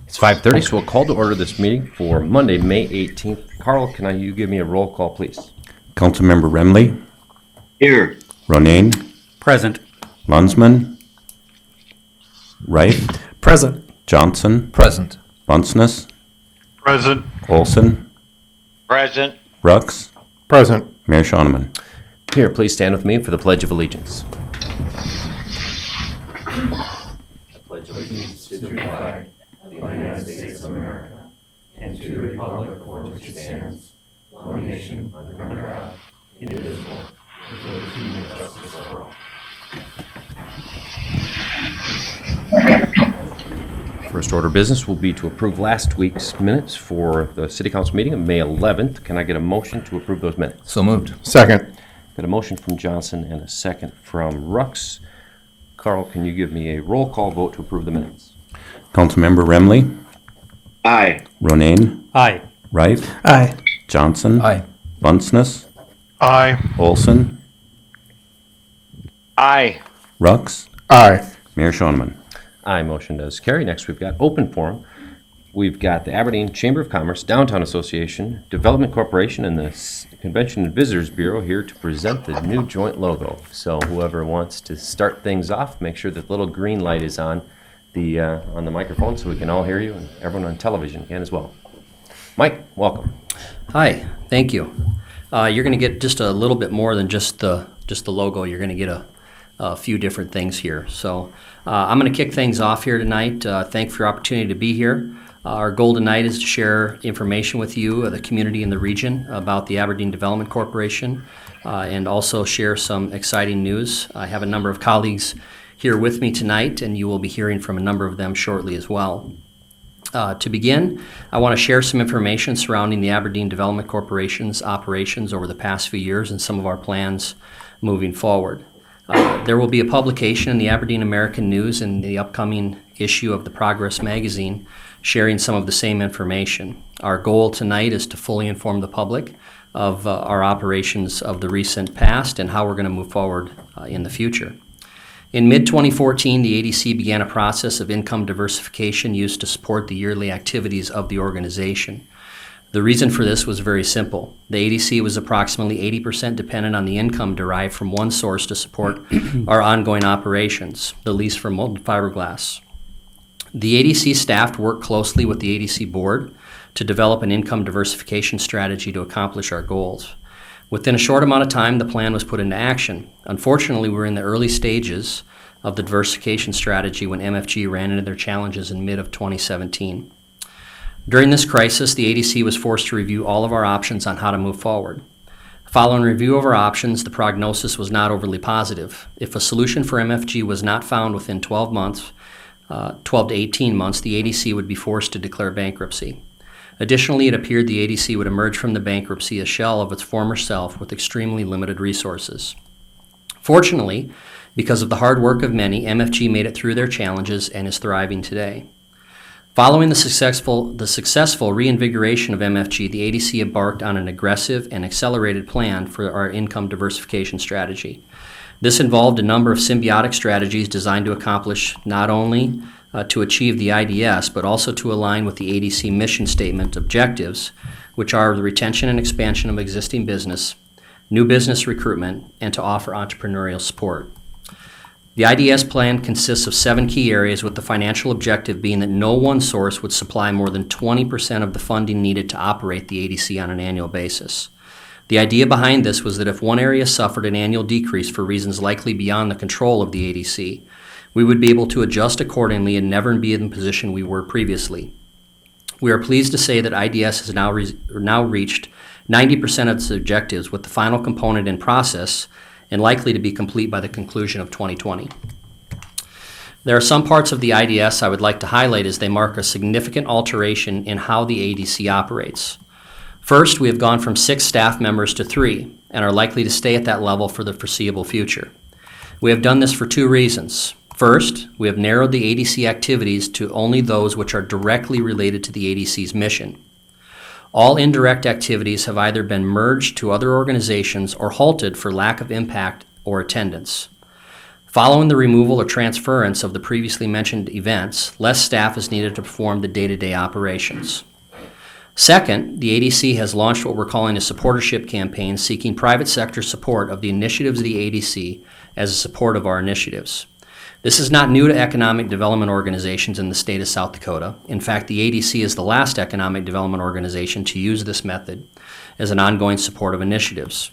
It's 5:30, so we'll call to order this meeting for Monday, May 18th. Carl, can you give me a roll call, please? Councilmember Remley, Here. Ronayne, Present. Lunsman, Wright, Present. Johnson, Present. Bunceness, Present. Olson, Present. Rux, Present. Mayor Schoeneman. Here, please stand with me for the Pledge of Allegiance. First order of business will be to approve last week's minutes for the City Council meeting of May 11th. Can I get a motion to approve those minutes? So moved. Second. Got a motion from Johnson and a second from Rux. Carl, can you give me a roll call vote to approve the minutes? Councilmember Remley, Aye. Ronayne, Aye. Wright, Aye. Johnson, Aye. Bunceness, Aye. Olson, Aye. Rux, Aye. Mayor Schoeneman. Aye, motion does carry. Next, we've got open forum. We've got the Aberdeen Chamber of Commerce, Downtown Association, Development Corporation, and the Convention and Visitors Bureau here to present the new joint logo. So whoever wants to start things off, make sure that the little green light is on the microphone so we can all hear you, and everyone on television can as well. Mike, welcome. Hi, thank you. You're going to get just a little bit more than just the logo. You're going to get a few different things here. So I'm going to kick things off here tonight. Thank you for your opportunity to be here. Our goal tonight is to share information with you, the community in the region, about the Aberdeen Development Corporation, and also share some exciting news. I have a number of colleagues here with me tonight, and you will be hearing from a number of them shortly as well. To begin, I want to share some information surrounding the Aberdeen Development Corporation's operations over the past few years and some of our plans moving forward. There will be a publication in the Aberdeen American News in the upcoming issue of the Progress magazine sharing some of the same information. Our goal tonight is to fully inform the public of our operations of the recent past and how we're going to move forward in the future. In mid-2014, the ADC began a process of income diversification used to support the yearly activities of the organization. The reason for this was very simple. The ADC was approximately 80% dependent on the income derived from one source to support our ongoing operations, the lease for molten fiberglass. The ADC staff worked closely with the ADC board to develop an income diversification strategy to accomplish our goals. Within a short amount of time, the plan was put into action. Unfortunately, we were in the early stages of the diversification strategy when MFG ran into their challenges in mid of 2017. During this crisis, the ADC was forced to review all of our options on how to move forward. Following review of our options, the prognosis was not overly positive. If a solution for MFG was not found within 12 to 18 months, the ADC would be forced to declare bankruptcy. Additionally, it appeared the ADC would emerge from the bankruptcy a shell of its former self with extremely limited resources. Fortunately, because of the hard work of many, MFG made it through their challenges and is thriving today. Following the successful reinvigoration of MFG, the ADC embarked on an aggressive and accelerated plan for our income diversification strategy. This involved a number of symbiotic strategies designed to accomplish not only to achieve the IDS, but also to align with the ADC mission statement objectives, which are the retention and expansion of existing business, new business recruitment, and to offer entrepreneurial support. The IDS plan consists of 7 key areas, with the financial objective being that no one source would supply more than 20% of the funding needed to operate the ADC on an annual basis. The idea behind this was that if one area suffered an annual decrease for reasons likely beyond the control of the ADC, we would be able to adjust accordingly and never be in the position we were previously. We are pleased to say that IDS has now reached 90% of its objectives, with the final component in process and likely to be complete by the conclusion of 2020. There are some parts of the IDS I would like to highlight as they mark a significant alteration in how the ADC operates. First, we have gone from 6 staff members to 3 and are likely to stay at that level for the foreseeable future. We have done this for 2 reasons. First, we have narrowed the ADC activities to only those which are directly related to the ADC's mission. All indirect activities have either been merged to other organizations or halted for lack of impact or attendance. Following the removal or transference of the previously mentioned events, less staff is needed to perform the day-to-day operations. Second, the ADC has launched what we're calling a supportership campaign seeking private sector support of the initiatives of the ADC as a support of our initiatives. This is not new to economic development organizations in the state of South Dakota. In fact, the ADC is the last economic development organization to use this method as an ongoing support of initiatives.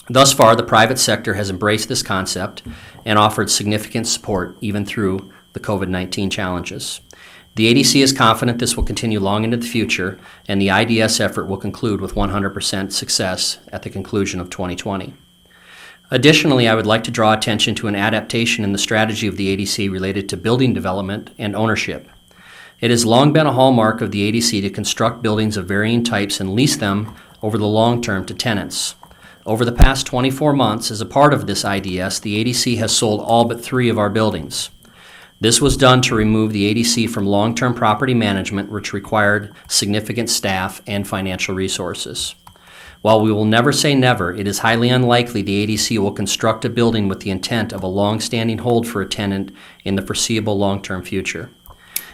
Thus far, the private sector has embraced this concept and offered significant support even through the COVID-19 challenges. The ADC is confident this will continue long into the future, and the IDS effort will conclude with 100% success at the conclusion of 2020. Additionally, I would like to draw attention to an adaptation in the strategy of the ADC related to building development and ownership. It has long been a hallmark of the ADC to construct buildings of varying types and lease them over the long term to tenants. Over the past 24 months, as a part of this IDS, the ADC has sold all but 3 of our buildings. This was done to remove the ADC from long-term property management, which required significant staff and financial resources. While we will never say never, it is highly unlikely the ADC will construct a building with the intent of a long-standing hold for a tenant in the foreseeable long-term future.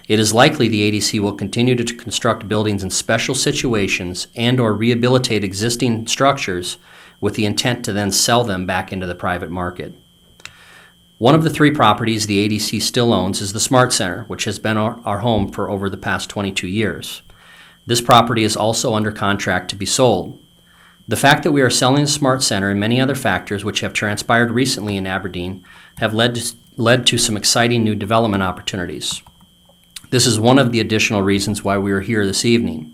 It is likely the ADC will continue to construct buildings in special situations and/or rehabilitate existing structures with the intent to then sell them back into the private market. One of the 3 properties the ADC still owns is the Smart Center, which has been our home for over the past 22 years. This property is also under contract to be sold. The fact that we are selling the Smart Center and many other factors which have transpired recently in Aberdeen have led to some exciting new development opportunities. This is one of the additional reasons why we are here this evening.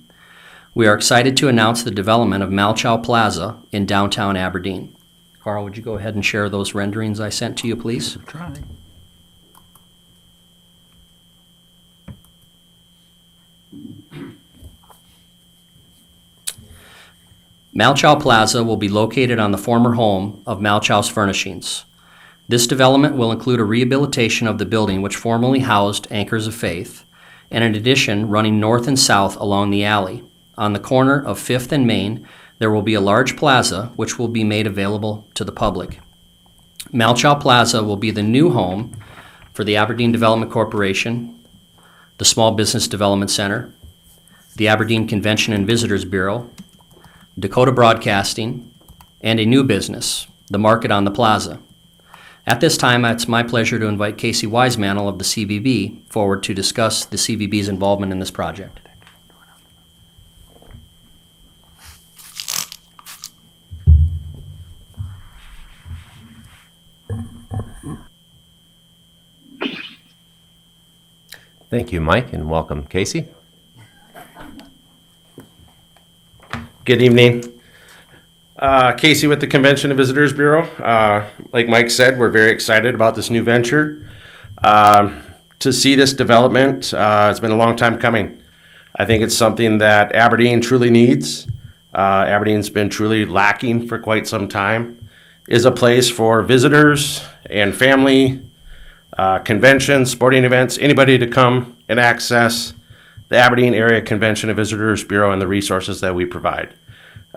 We are excited to announce the development of Malchow Plaza in downtown Aberdeen. Carl, would you go ahead and share those renderings I sent to you, please? Malchow Plaza will be located on the former home of Malchow's Furnishings. This development will include a rehabilitation of the building which formerly housed Anchors of Faith, and in addition, running north and south along the alley. On the corner of 5th and Main, there will be a large plaza which will be made available to the public. Malchow Plaza will be the new home for the Aberdeen Development Corporation, the Small Business Development Center, the Aberdeen Convention and Visitors Bureau, Dakota Broadcasting, and a new business, the Market on the Plaza. At this time, it's my pleasure to invite Casey Wisemantel of the CVB forward to discuss the CVB's involvement in this project. Thank you, Mike, and welcome, Casey. Good evening. Casey with the Convention and Visitors Bureau. Like Mike said, we're very excited about this new venture. To see this development, it's been a long time coming. I think it's something that Aberdeen truly needs. Aberdeen's been truly lacking for quite some time. Is a place for visitors and family, conventions, sporting events, anybody to come and access the Aberdeen Area Convention and Visitors Bureau and the resources that we provide.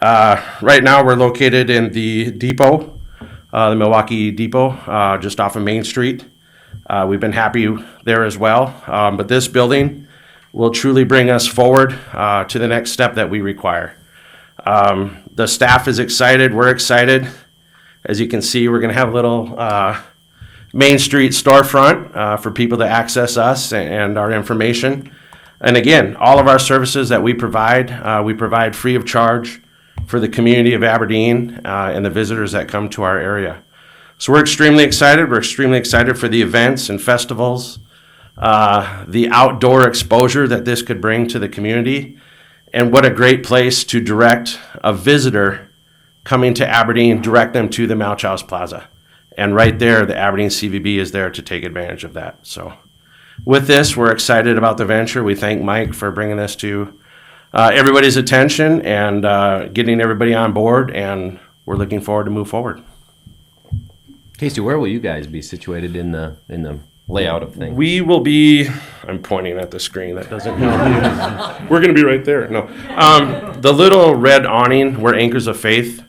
Right now, we're located in the depot, the Milwaukee Depot, just off of Main Street. We've been happy there as well, but this building will truly bring us forward to the next step that we require. The staff is excited. We're excited. As you can see, we're going to have a little Main Street storefront for people to access us and our information. And again, all of our services that we provide free of charge for the community of Aberdeen and the visitors that come to our area. So we're extremely excited. We're extremely excited for the events and festivals, the outdoor exposure that this could bring to the community, and what a great place to direct a visitor coming to Aberdeen, direct them to the Malchow Plaza. And right there, the Aberdeen CVB is there to take advantage of that. So with this, we're excited about the venture. We thank Mike for bringing this to everybody's attention and getting everybody on board, and we're looking forward to move forward. Casey, where will you guys be situated in the layout of things? We will be I'm pointing at the screen. That doesn't help. We're going to be right there. No. The little red awning where Anchors of Faith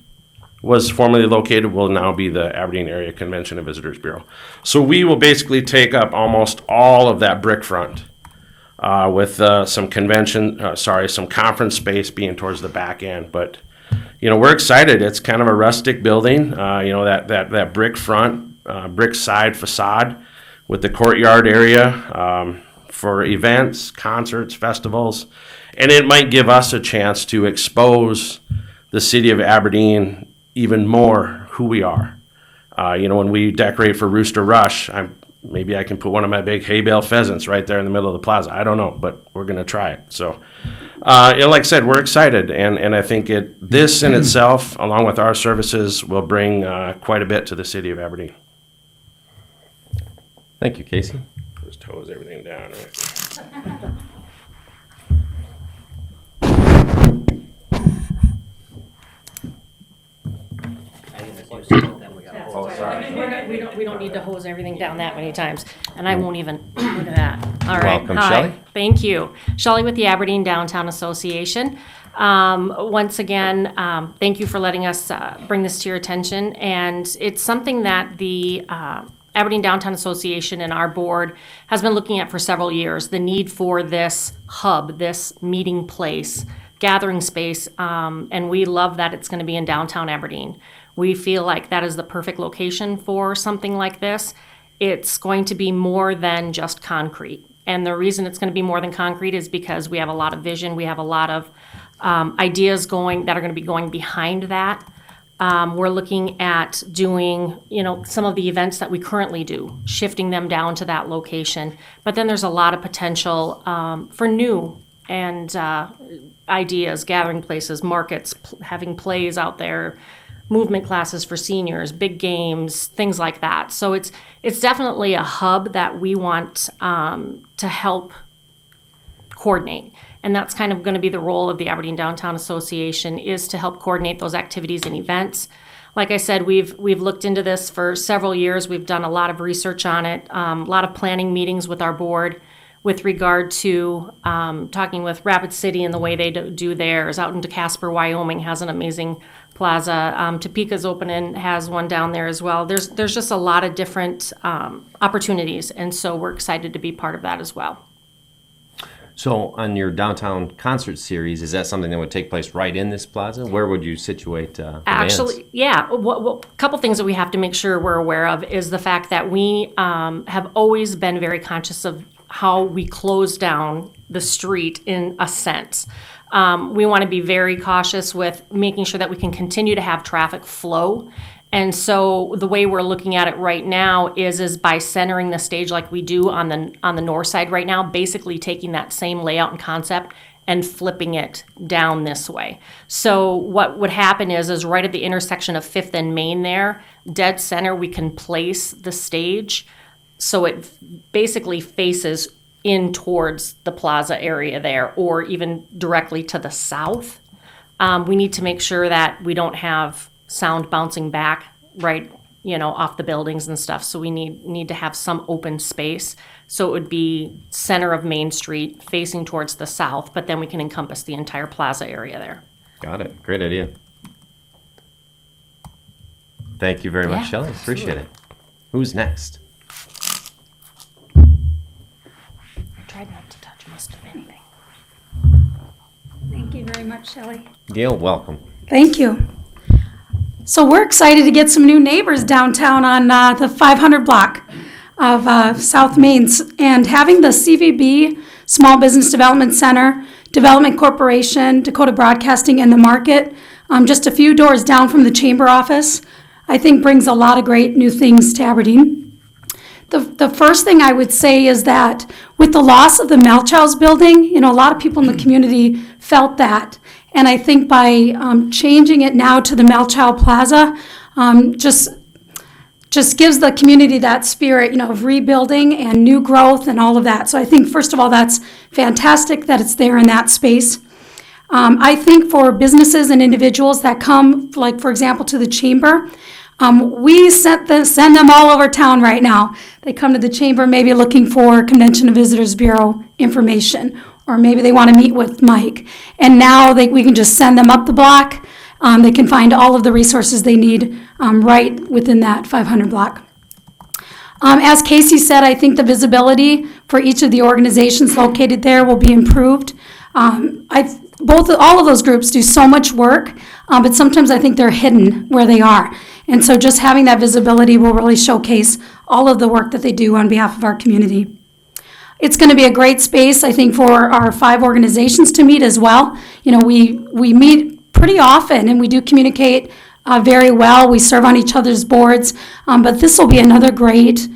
was formerly located will now be the Aberdeen Area Convention and Visitors Bureau. So we will basically take up almost all of that brick front with some conference space being towards the back end. But, we're excited. It's kind of a rustic building, that brick front, brick side facade with the courtyard area for events, concerts, festivals. And it might give us a chance to expose the city of Aberdeen even more who we are. When we decorate for Rooster Rush, maybe I can put one of my big hay bale pheasants right there in the middle of the plaza. I don't know, but we're going to try it. So, like I said, we're excited, and I think this in itself, along with our services, will bring quite a bit to the city of Aberdeen. Thank you, Casey. Just hose everything down, right? We don't need to hose everything down that many times, and I won't even, look at that. All right. Welcome, Hi. Shelley. Thank you. Shelley with the Aberdeen Downtown Association. Once again, thank you for letting us bring this to your attention, and it's something that the Aberdeen Downtown Association and our board has been looking at for several years, the need for this hub, this meeting place, gathering space, and we love that it's going to be in downtown Aberdeen. We feel like that is the perfect location for something like this. It's going to be more than just concrete. And the reason it's going to be more than concrete is because we have a lot of vision. We have a lot of ideas that are going to be going behind that. We're looking at doing, some of the events that we currently do, shifting them down to that location. But then there's a lot of potential for new and ideas, gathering places, markets, having plays out there, movement classes for seniors, big games, things like that. So it's definitely a hub that we want to help coordinate. And that's kind of going to be the role of the Aberdeen Downtown Association, is to help coordinate those activities and events. Like I said, we've looked into this for several years. We've done a lot of research on it, a lot of planning meetings with our board with regard to talking with Rapid City and the way they do theirs. Out into Casper, Wyoming has an amazing plaza. Topeka's opening has one down there as well. There's just a lot of different opportunities, and so we're excited to be part of that as well. So on your downtown concert series, is that something that would take place right in this plaza? Where would you situate the Actually, bands? yeah. A couple things that we have to make sure we're aware of is the fact that we have always been very conscious of how we close down the street in a sense. We want to be very cautious with making sure that we can continue to have traffic flow. And so the way we're looking at it right now is by centering the stage like we do on the north side right now, basically taking that same layout and concept and flipping it down this way. So what would happen is right at the intersection of 5th and Main there, dead center, we can place the stage so it basically faces in towards the plaza area there, or even directly to the south. We need to make sure that we don't have sound bouncing back right, off the buildings and stuff. So we need to have some open space. So it would be center of Main Street facing towards the south, but then we can encompass the entire plaza area there. Got it. Great idea. Thank you very much, Yeah, Shelley. Appreciate it. Who's next? Tried not to touch most of anything. Thank you very much, Shelley. Gail, welcome. Thank you. So we're excited to get some new neighbors downtown on the 500 block of South Main. And having the CVB, Small Business Development Center, Development Corporation, Dakota Broadcasting, and the Market, just a few doors down from the chamber office, I think brings a lot of great new things to Aberdeen. The first thing I would say is that with the loss of the Malchow's building, a lot of people in the community felt that. And I think by changing it now to the Malchow Plaza, just gives the community that spirit, of rebuilding and new growth and all of that. So I think, first of all, that's fantastic that it's there in that space. I think for businesses and individuals that come, like, for example, to the chamber, We send them all over town right now. They come to the chamber maybe looking for Convention and Visitors Bureau information, or maybe they want to meet with Mike. And now we can just send them up the block. They can find all of the resources they need right within that 500 block. As Casey said, I think the visibility for each of the organizations located there will be improved. All of those groups do so much work, but sometimes I think they're hidden where they are. And so just having that visibility will really showcase all of the work that they do on behalf of our community. It's going to be a great space, I think, for our 5 organizations to meet as well. You know, we meet pretty often and we do communicate very well. We serve on each other's boards, but this will be another great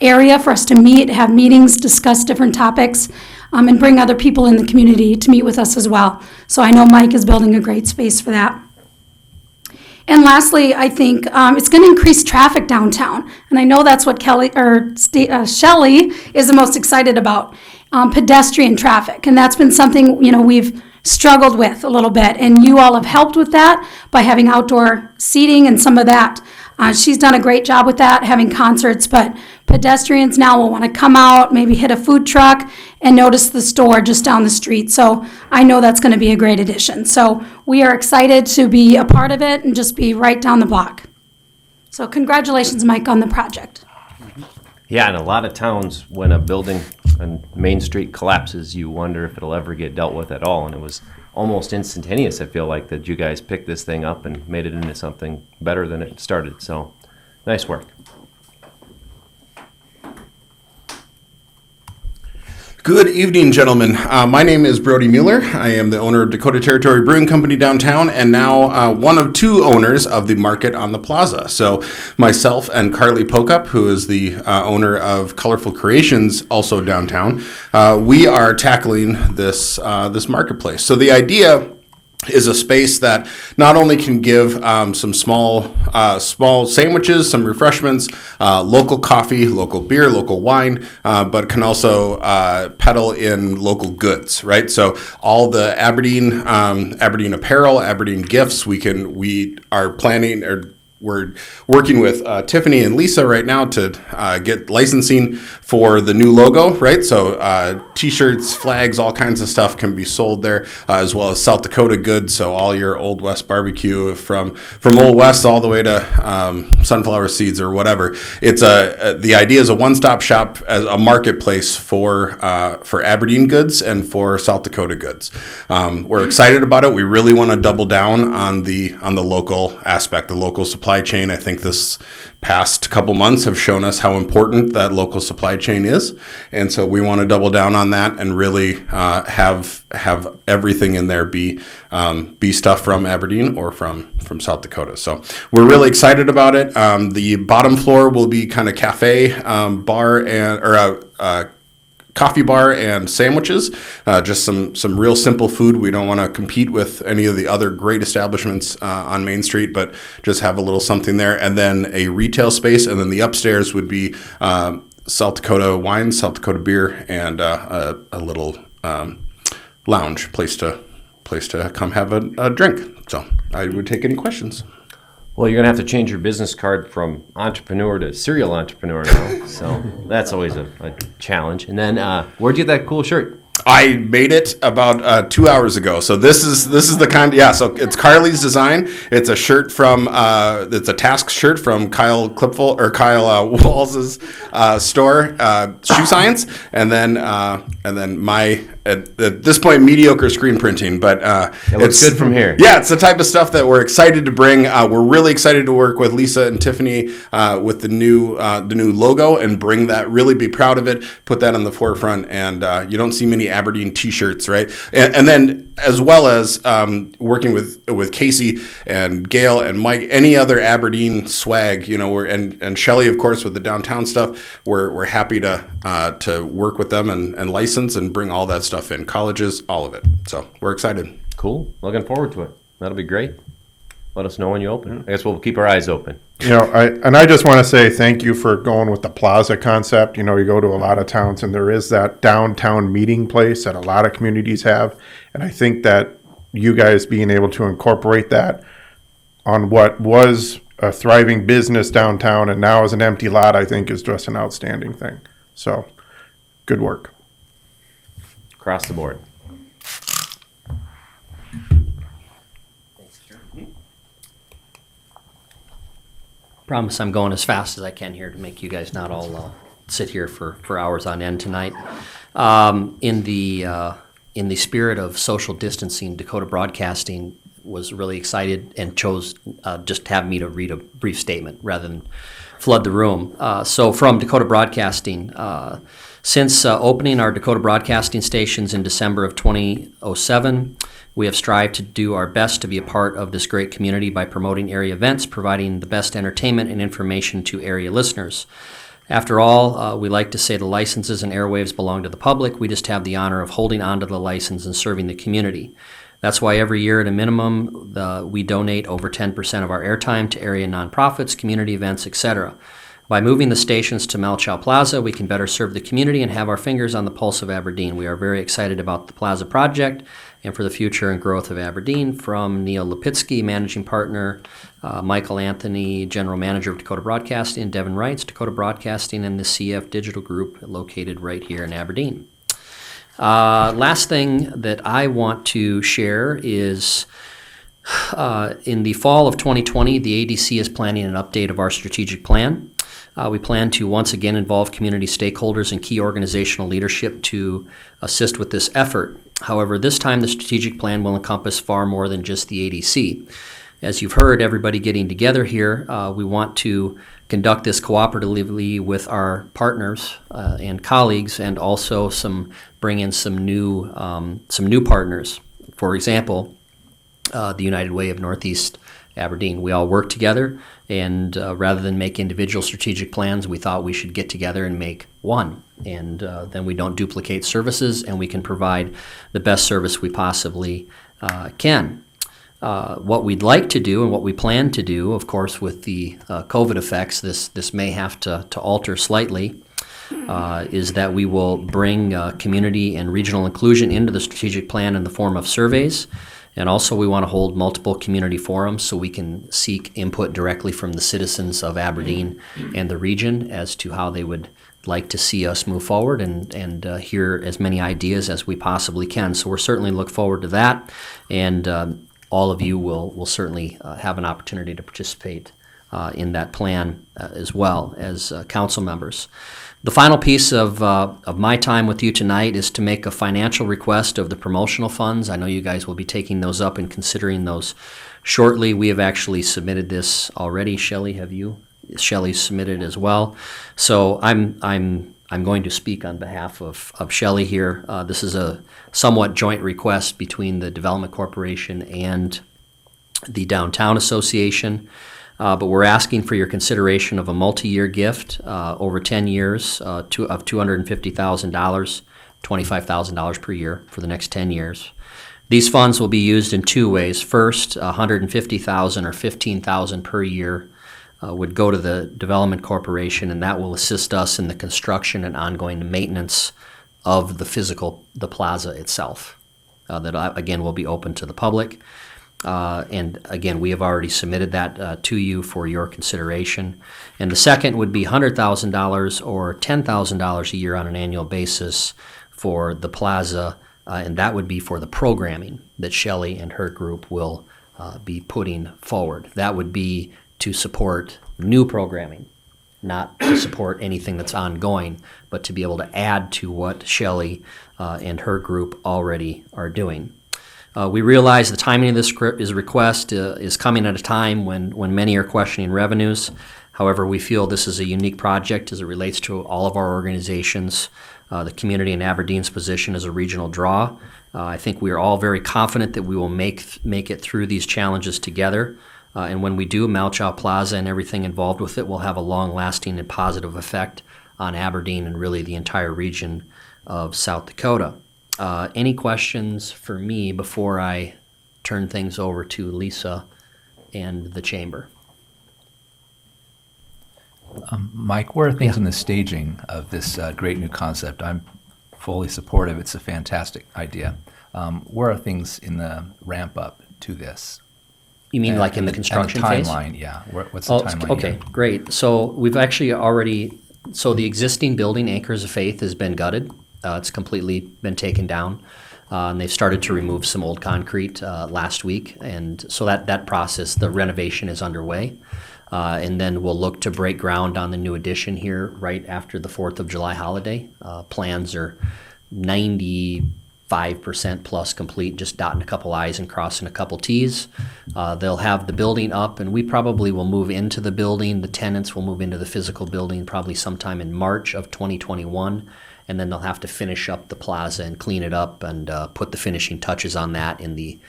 area for us to meet, have meetings, discuss different topics, and bring other people in the community to meet with us as well. So I know Mike is building a great space for that. And lastly, I think it's going to increase traffic downtown, and I know that's what Shelley is the most excited about, pedestrian traffic, and that's been something we've struggled with a little bit, and you all have helped with that by having outdoor seating and some of that. She's done a great job with that, having concerts, but pedestrians now will want to come out, maybe hit a food truck, and notice the store just down the street. So I know that's going to be a great addition. So we are excited to be a part of it and just be right down the block. So congratulations, Mike, on the project. Yeah, in a lot of towns, when a building on Main Street collapses, you wonder if it'll ever get dealt with at all. And it was almost instantaneous, I feel like, that you guys picked this thing up and made it into something better than it started. So nice work. Good evening, gentlemen. My name is Brody Mueller. I am the owner of Dakota Territory Brewing Company downtown, and now one of 2 owners of the Market on the Plaza. So myself and Carly Pokup, who is the owner of Colorful Creations, also downtown, we are tackling this marketplace. So the idea is a space that not only can give some small sandwiches, some refreshments, local coffee, local beer, local wine, but can also peddle in local goods, right? So all the Aberdeen apparel, Aberdeen gifts, we are planning, or we're working with Tiffany and Lisa right now to get licensing for the new logo, right? So T-shirts, flags, all kinds of stuff can be sold there, as well as South Dakota goods. So all your Old West barbecue from Old West all the way to sunflower seeds or whatever. It's the idea is a one-stop shop, as a marketplace for Aberdeen goods and for South Dakota goods. We're excited about it. We really want to double down on the local aspect, the local supply chain. I think this past couple months have shown us how important that local supply chain is, and so we want to double down on that and really have everything in there be stuff from Aberdeen or from South Dakota. So we're really excited about it. The bottom floor will be kind of cafe, bar, and coffee bar and sandwiches, just some real simple food. We don't want to compete with any of the other great establishments on Main Street, but just have a little something there. And then a retail space, and then the upstairs would be South Dakota wine, South Dakota beer, and a little lounge place to come have a drink. So I would take any questions. Well, you're going to have to change your business card from entrepreneur to serial entrepreneur now. So that's always a challenge. And then where'd you get that cool shirt? I made it about 2 hours ago. So this is the kind. Yeah. So it's Carly's design. It's a shirt from. It's a task shirt from Kyle Walls's store, Shoe Science, and then my. At this point, mediocre screen printing, but it looks good from here. Yeah, it's the type of stuff that we're excited to bring. We're really excited to work with Lisa and Tiffany with the new logo and bring that. Really be proud of it. Put that on the forefront, and you don't see many Aberdeen T-shirts, right? And then as well as working with Casey and Gail and Mike, any other Aberdeen swag, and Shelley, of course, with the downtown stuff. We're happy to work with them and license and bring all that stuff in, colleges, all of it. So we're excited. Cool. Looking forward to it. That'll be great. Let us know when you open. I guess we'll keep our eyes open. I just want to say thank you for going with the plaza concept. You go to a lot of towns and there is that downtown meeting place that a lot of communities have. And I think that you guys being able to incorporate that on what was a thriving business downtown, and now as an empty lot, I think is just an outstanding thing. So, good work. Across the board. Promise I'm going as fast as I can here to make you guys not all sit here for hours on end tonight. In the spirit of social distancing, Dakota Broadcasting was really excited and chose just to have me to read a brief statement rather than flood the room. So from Dakota Broadcasting, since opening our Dakota Broadcasting stations in December of 2007, we have strived to do our best to be a part of this great community by promoting area events, providing the best entertainment and information to area listeners. After all, we like to say the licenses and airwaves belong to the public. We just have the honor of holding on to the license and serving the community. That's why every year at a minimum, we donate over 10% of our airtime to area nonprofits, community events, etc. By moving the stations to Malchow Plaza, we can better serve the community and have our fingers on the pulse of Aberdeen. We are very excited about the Plaza project and for the future and growth of Aberdeen. From Neil Lipitsky, Managing Partner, Michael Anthony, General Manager of Dakota Broadcasting, and Devin Wrights, Dakota Broadcasting, and the CF Digital Group located right here in Aberdeen. Last thing that I want to share is in the fall of 2020, the ADC is planning an update of our strategic plan. We plan to once again involve community stakeholders and key organizational leadership to assist with this effort. However, this time the strategic plan will encompass far more than just the ADC. As you've heard, everybody getting together here, we want to conduct this cooperatively with our partners and colleagues, and also bring in some new partners. For example, the United Way of Northeast Aberdeen. We all work together, and rather than make individual strategic plans, we thought we should get together and make one. And then we don't duplicate services, and we can provide the best service we possibly can. What we'd like to do and what we plan to do, of course, with the COVID effects, this may have to alter slightly, is that we will bring community and regional inclusion into the strategic plan in the form of surveys. And also we want to hold multiple community forums so we can seek input directly from the citizens of Aberdeen and the region as to how they would like to see us move forward and hear as many ideas as we possibly can. So we're certainly look forward to that, and all of you will certainly have an opportunity to participate in that plan as well as council members. The final piece of my time with you tonight is to make a financial request of the promotional funds. I know you guys will be taking those up and considering those shortly. We have actually submitted this already. Shelley, have you? Shelley submitted as well. So I'm going to speak on behalf of Shelley here. This is a somewhat joint request between the Development Corporation and the Downtown Association. But we're asking for your consideration of a multi-year gift over 10 years of $250,000, $25,000 per year for the next 10 years. These funds will be used in two ways. First, $150,000 or $15,000 per year would go to the Development Corporation, and that will assist us in the construction and ongoing maintenance of the plaza itself. That again will be open to the public. And again, we have already submitted that to you for your consideration. And the second would be $100,000 or $10,000 a year on an annual basis for the plaza, and that would be for the programming that Shelley and her group will be putting forward. That would be to support new programming, not to support anything that's ongoing, but to be able to add to what Shelley and her group already are doing. We realize the timing of this request is coming at a time when many are questioning revenues. However, we feel this is a unique project as it relates to all of our organizations. The community in Aberdeen's position as a regional draw. I think we are all very confident that we will make it through these challenges together. And when we do, Malchow Plaza and everything involved with it will have a long-lasting and positive effect on Aberdeen and really the entire region of South Dakota. Any questions for me before I turn things over to Lisa and the chamber? Mike, where are things in the staging of this great new concept? I'm fully supportive. It's a fantastic idea. Where are things in the ramp up to this? You mean like in the construction phase? Timeline, yeah. What's the Oh, timeline? okay, here? great. So we've actually already, so the existing building, Anchors of Faith, has been gutted. It's completely been taken down. And they've started to remove some old concrete last week. And so that process, the renovation is underway. And then we'll look to break ground on the new addition here right after the 4th of July holiday. Plans are 95% plus complete, just dotting a couple I's and crossing a couple T's. They'll have the building up, and we probably will move into the building. The tenants will move into the physical building probably sometime in March of 2021, and then they'll have to finish up the plaza and clean it up and put the finishing touches on that in the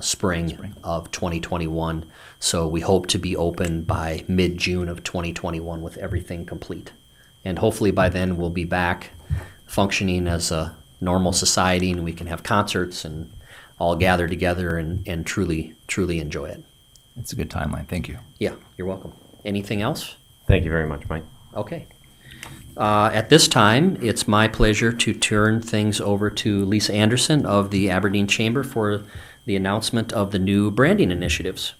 spring of 2021. So we hope to be open by mid-June of 2021 with everything complete. And hopefully by then we'll be back functioning as a normal society, and we can have concerts and all gather together and truly enjoy it. It's a good timeline. Thank you. Yeah, you're welcome. Anything else? Thank you very much, Mike. Okay. At this time, it's my pleasure to turn things over to Lisa Anderson of the Aberdeen Chamber for the announcement of the new branding initiatives.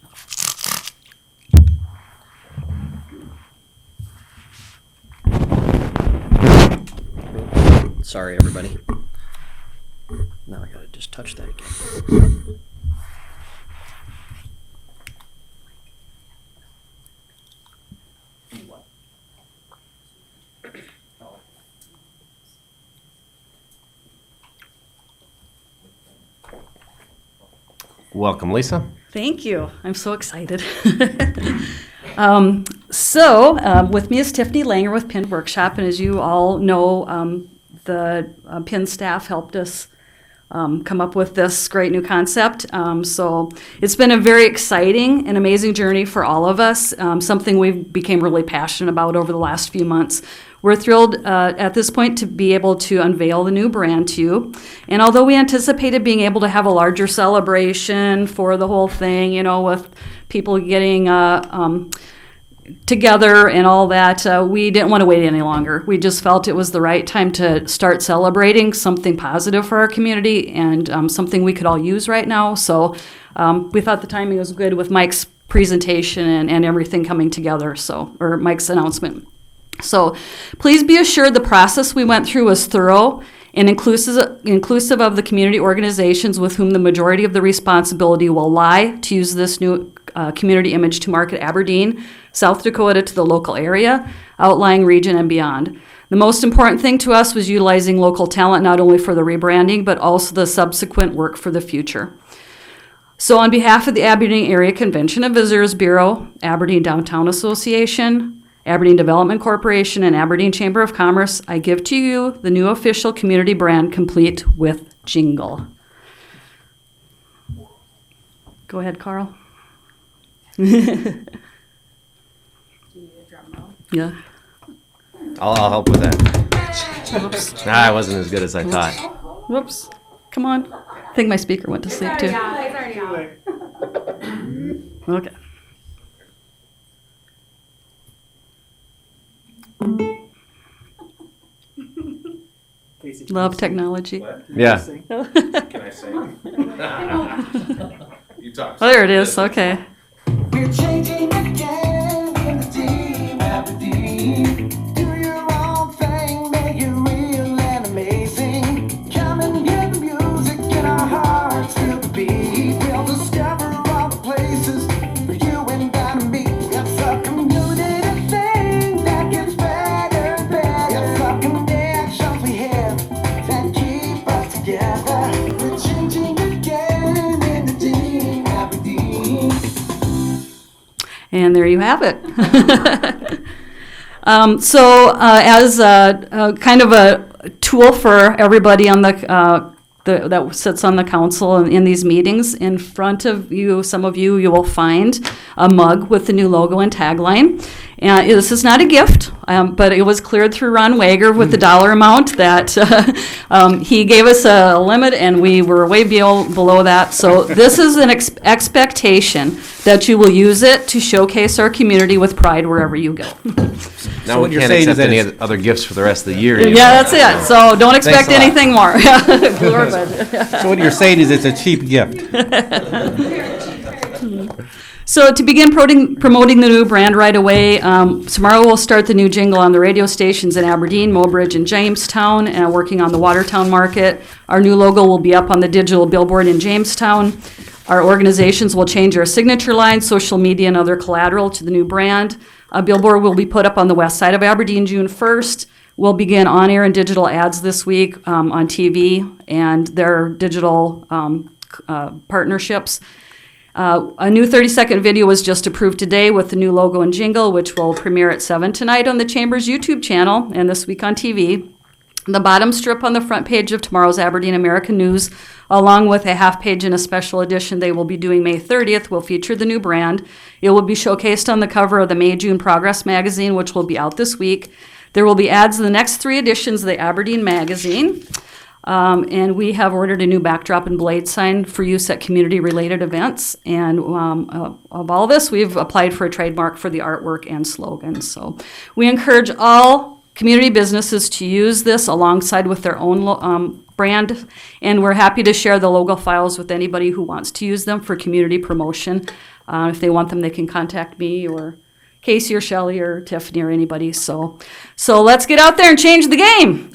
Sorry, everybody. Now I gotta just touch that again. Welcome, Lisa. Thank you. I'm so excited. With me is Tiffany Langer with Pin Workshop, and as you all know, the Pin staff helped us come up with this great new concept. So it's been a very exciting and amazing journey for all of us, something we became really passionate about over the last few months. We're thrilled at this point to be able to unveil the new brand to you. And although we anticipated being able to have a larger celebration for the whole thing, you know, with people getting together and all that, we didn't want to wait any longer. We just felt it was the right time to start celebrating something positive for our community and something we could all use right now. So we thought the timing was good with Mike's presentation and everything coming together, or Mike's announcement. So please be assured the process we went through was thorough and inclusive of the community organizations with whom the majority of the responsibility will lie to use this new community image to market Aberdeen, South Dakota to the local area, outlying region, and beyond. The most important thing to us was utilizing local talent not only for the rebranding, but also the subsequent work for the future. So on behalf of the Aberdeen Area Convention and Visitors Bureau, Aberdeen Downtown Association, Aberdeen Development Corporation, and Aberdeen Chamber of Commerce, I give to you the new official community brand complete with jingle. Go ahead, Carl. Yeah. I'll help with that. Whoops. Nah, it wasn't as good as I thought. Whoops. Come on. I think my speaker went to sleep too. Okay. Love technology. Yeah. Can I sing? You talk. Oh, there it is. Okay. We're changing again in the team, Aberdeen. Do your own thing, make it real and amazing. Come and hear the music in our hearts, feel the beat. We'll discover all the places for you and I to meet. It's a community thing that gets better and better. It's a connections we have that keep us together. We're changing again in the team, Aberdeen. And there you have it. As a kind of a tool for everybody on that sits on the council and in these meetings, in front of you, some of you will find a mug with the new logo and tagline. And this is not a gift, but it was cleared through Ron Wager with the dollar amount that he gave us a limit, and we were way below that. So this is an expectation that you will use it to showcase our community with pride wherever you go. Now what we you're can't saying is accept that any it's- other gifts for the rest of the year. Yeah, that's it. So don't expect Thanks a lot. anything more. Glorified. So what you're saying is it's a cheap gift. So to begin promoting the new brand right away, tomorrow we'll start the new jingle on the radio stations in Aberdeen, Mobridge, and Jamestown, and working on the Watertown market. Our new logo will be up on the digital billboard in Jamestown. Our organizations will change our signature line, social media, and other collateral to the new brand. A billboard will be put up on the west side of Aberdeen June 1st. We'll begin on-air and digital ads this week on TV and their digital partnerships. A new 30-second video was just approved today with the new logo and jingle, which will premiere at 7 tonight on the Chamber's YouTube channel and this week on TV. The bottom strip on the front page of tomorrow's Aberdeen American News, along with a half page in a special edition they will be doing May 30th, will feature the new brand. It will be showcased on the cover of the May-June Progress magazine, which will be out this week. There will be ads in the next 3 editions of the Aberdeen magazine. And we have ordered a new backdrop and blade sign for use at community-related events. And of all this, we've applied for a trademark for the artwork and slogan. So we encourage all community businesses to use this alongside with their own brand. And we're happy to share the logo files with anybody who wants to use them for community promotion. If they want them, they can contact me or Casey or Shelley or Tiffany or anybody. So let's get out there and change the game.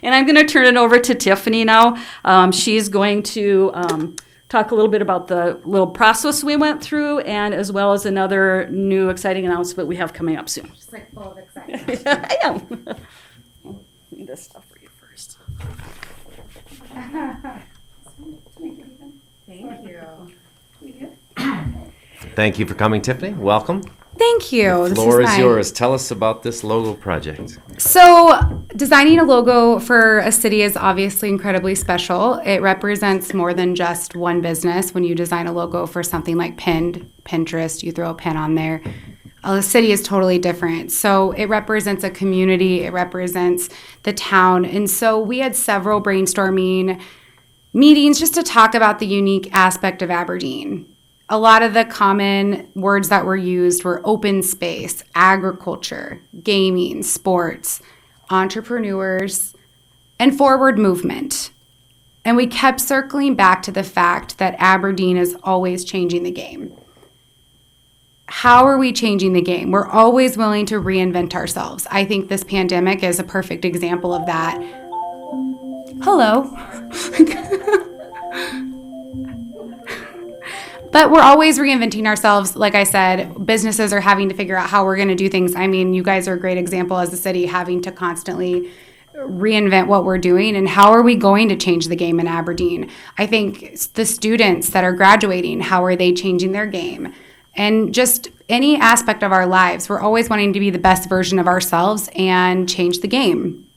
And I'm going to turn it over to Tiffany now. She's going to talk a little bit about the little process we went through, and as well as another new exciting announcement we have coming up soon. Just like full of excitement. I am. Need this stuff for you first. Thank you. Thank you for coming, Tiffany. Welcome. Thank you. The floor is yours. Tell us about this logo project. So, designing a logo for a city is obviously incredibly special. It represents more than just one business. When you design a logo for something like Pinterest, you throw a pin on there. A city is totally different. So, it represents a community, it represents the town. And so, we had several brainstorming meetings just to talk about the unique aspect of Aberdeen. A lot of the common words that were used were open space, agriculture, gaming, sports, entrepreneurs, and forward movement. And we kept circling back to the fact that Aberdeen is always changing the game. How are we changing the game? We're always willing to reinvent ourselves. I think this pandemic is a perfect example of that. Hello. But we're always reinventing ourselves. Like I said, businesses are having to figure out how we're going to do things. I mean, you guys are a great example as a city having to constantly reinvent what we're doing, and how are we going to change the game in Aberdeen? I think the students that are graduating, how are they changing their game? And just any aspect of our lives, we're always wanting to be the best version of ourselves and change the game.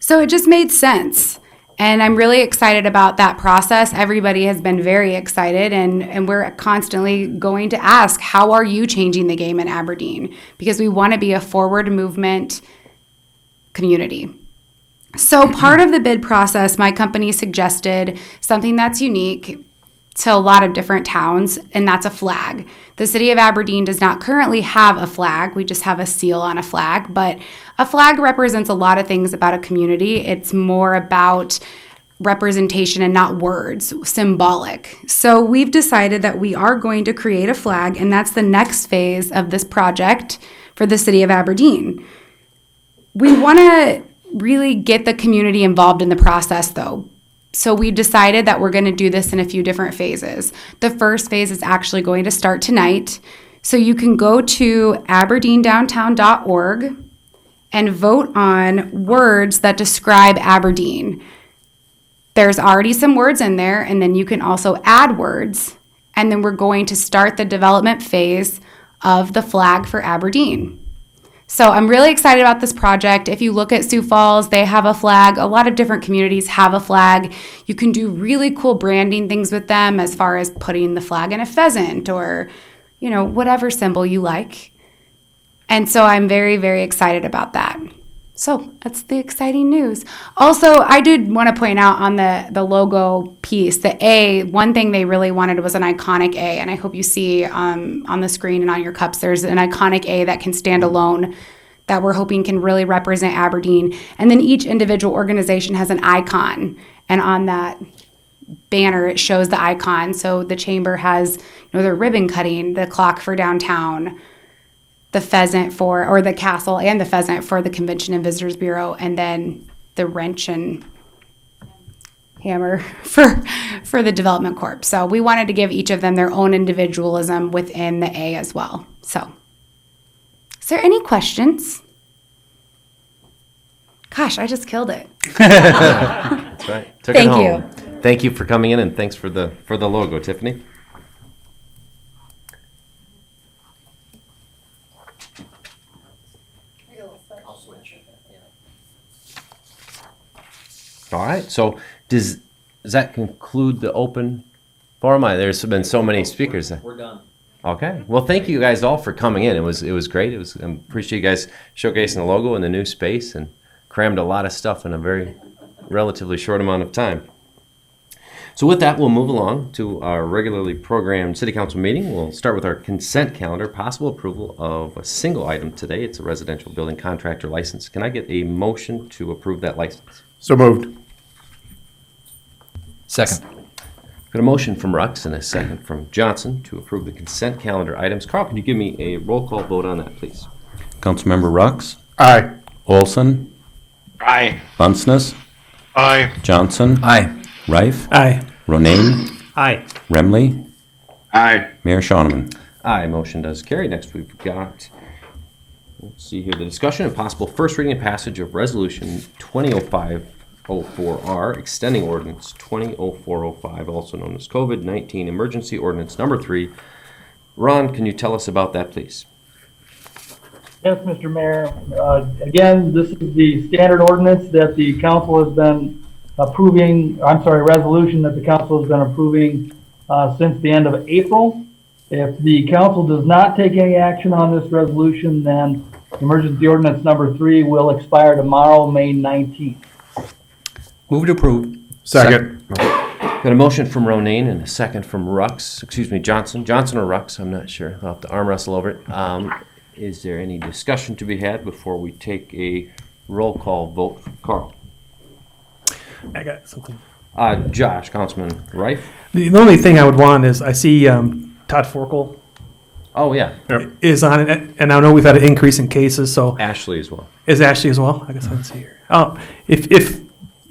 So it just made sense. And I'm really excited about that process. Everybody has been very excited, and we're constantly going to ask, how are you changing the game in Aberdeen? Because we want to be a forward movement community. So part of the bid process, my company suggested something that's unique to a lot of different towns, and that's a flag. The city of Aberdeen does not currently have a flag. We just have a seal on a flag, but a flag represents a lot of things about a community. It's more about representation and not words, symbolic. So we've decided that we are going to create a flag, and that's the next phase of this project for the city of Aberdeen. We want to really get the community involved in the process, though. So we decided that we're going to do this in a few different phases. The first phase is actually going to start tonight. So you can go to aberdeendowntown.org and vote on words that describe Aberdeen. There's already some words in there, and then you can also add words. And then we're going to start the development phase of the flag for Aberdeen. So I'm really excited about this project. If you look at Sioux Falls, they have a flag. A lot of different communities have a flag. You can do really cool branding things with them, as far as putting the flag in a pheasant or, whatever symbol you like. And so I'm very, very excited about that. So that's the exciting news. Also, I did want to point out on the logo piece, the A, one thing they really wanted was an iconic A. And I hope you see on the screen and on your cups, there's an iconic A that can stand alone that we're hoping can really represent Aberdeen. And then each individual organization has an icon. And on that banner, it shows the icon. So the chamber has, their ribbon cutting, the clock for downtown, the pheasant or the castle and the pheasant for the Convention and Visitors Bureau, and then the wrench and hammer for the Development Corp. So we wanted to give each of them their own individualism within the A as well. So, is there any questions? Gosh, I just killed it. That's right. Took Thank it you. home. Thank you for coming in, and thanks for the logo, Tiffany. All right. So does that conclude the open forum? There's been so many speakers. We're done. Okay. Well, thank you guys all for coming in. It was great. I appreciate you guys showcasing the logo and the new space and crammed a lot of stuff in a very relatively short amount of time. So with that, we'll move along to our regularly programmed City Council meeting. We'll start with our consent calendar, possible approval of a single item today. It's a residential building contractor license. Can I get a motion to approve that license? So moved. Second. Got a motion from Rux and a second from Johnson to approve the consent calendar items. Carl, can you give me a roll call vote on that, please? Councilmember Rux, Aye. Olson, Aye. Bunceness, Aye. Johnson, Aye. Rife, Aye. Ronayne, Aye. Remley, Aye. Mayor Shonneman. Aye, motion does carry. Next, we've got, let's see here, the discussion and possible first reading and passage of Resolution 2005-04R, extending Ordinance 200405, also known as COVID-19 Emergency Ordinance Number 3. Ron, can you tell us about that, please? Yes, Mr. Mayor. Again, this is the standard ordinance that the council has been resolution that the council has been approving since the end of April. If the council does not take any action on this resolution, then emergency ordinance number 3 will expire tomorrow, May 19th. Move to approve. Second. Got a motion from Ronayne and a second from Johnson. Johnson or Rux, I'm not sure. I'll have to arm wrestle over it. Is there any discussion to be had before we take a roll call vote? Carl. I got something. Josh, Councilman Rife. The only thing I would want is I see Todd Forkel Oh, yeah. is on it, and I know we've had an increase in cases, so. Ashley as well. Is Ashley as well? I guess I didn't see her. If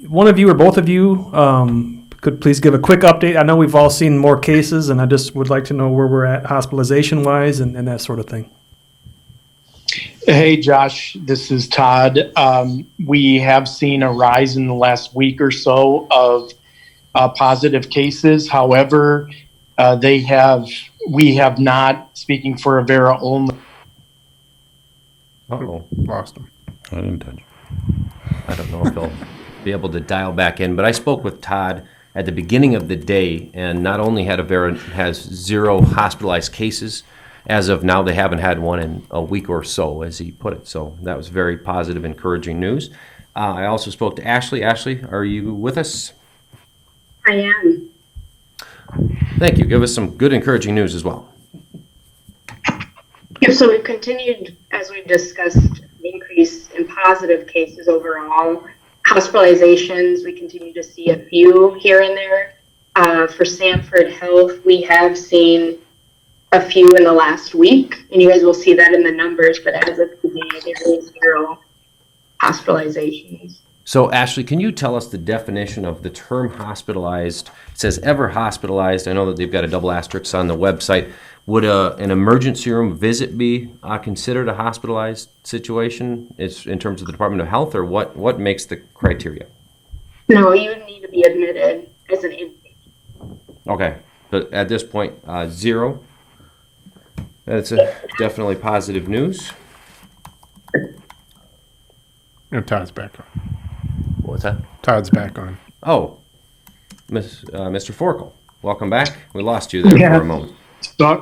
one of you or both of you could please give a quick update. I know we've all seen more cases, and I just would like to know where we're at hospitalization-wise and that sort of thing. Hey, Josh, this is Todd. We have seen a rise in the last week or so of positive cases. However, we have not, speaking for Avera only. Uh-oh. Lost him. I didn't touch. I don't know if they'll be able to dial back in, but I spoke with Todd at the beginning of the day, and not only had Avera has 0 hospitalized cases, as of now, they haven't had one in a week or so, as he put it. So that was very positive, encouraging news. I also spoke to Ashley. Ashley, are you with us? I am. Thank you. Give us some good, encouraging news as well. Yep, so we've continued, as we've discussed, the increase in positive cases overall. Hospitalizations, we continue to see a few here and there. For Sanford Health, we have seen a few in the last week, and you guys will see that in the numbers, but as of today, there is 0 hospitalizations. So, Ashley, can you tell us the definition of the term hospitalized? It says ever hospitalized. I know that they've got a double asterisk on the website. Would an emergency room visit be considered a hospitalized situation in terms of the Department of Health, or what makes the criteria? No, you would need to be admitted as an inpatient. Okay, but at this point, 0. That's definitely positive news. And Todd's back on. What's that? Todd's back on. Oh, Mr. Forkel, welcome back. We lost you there for a moment.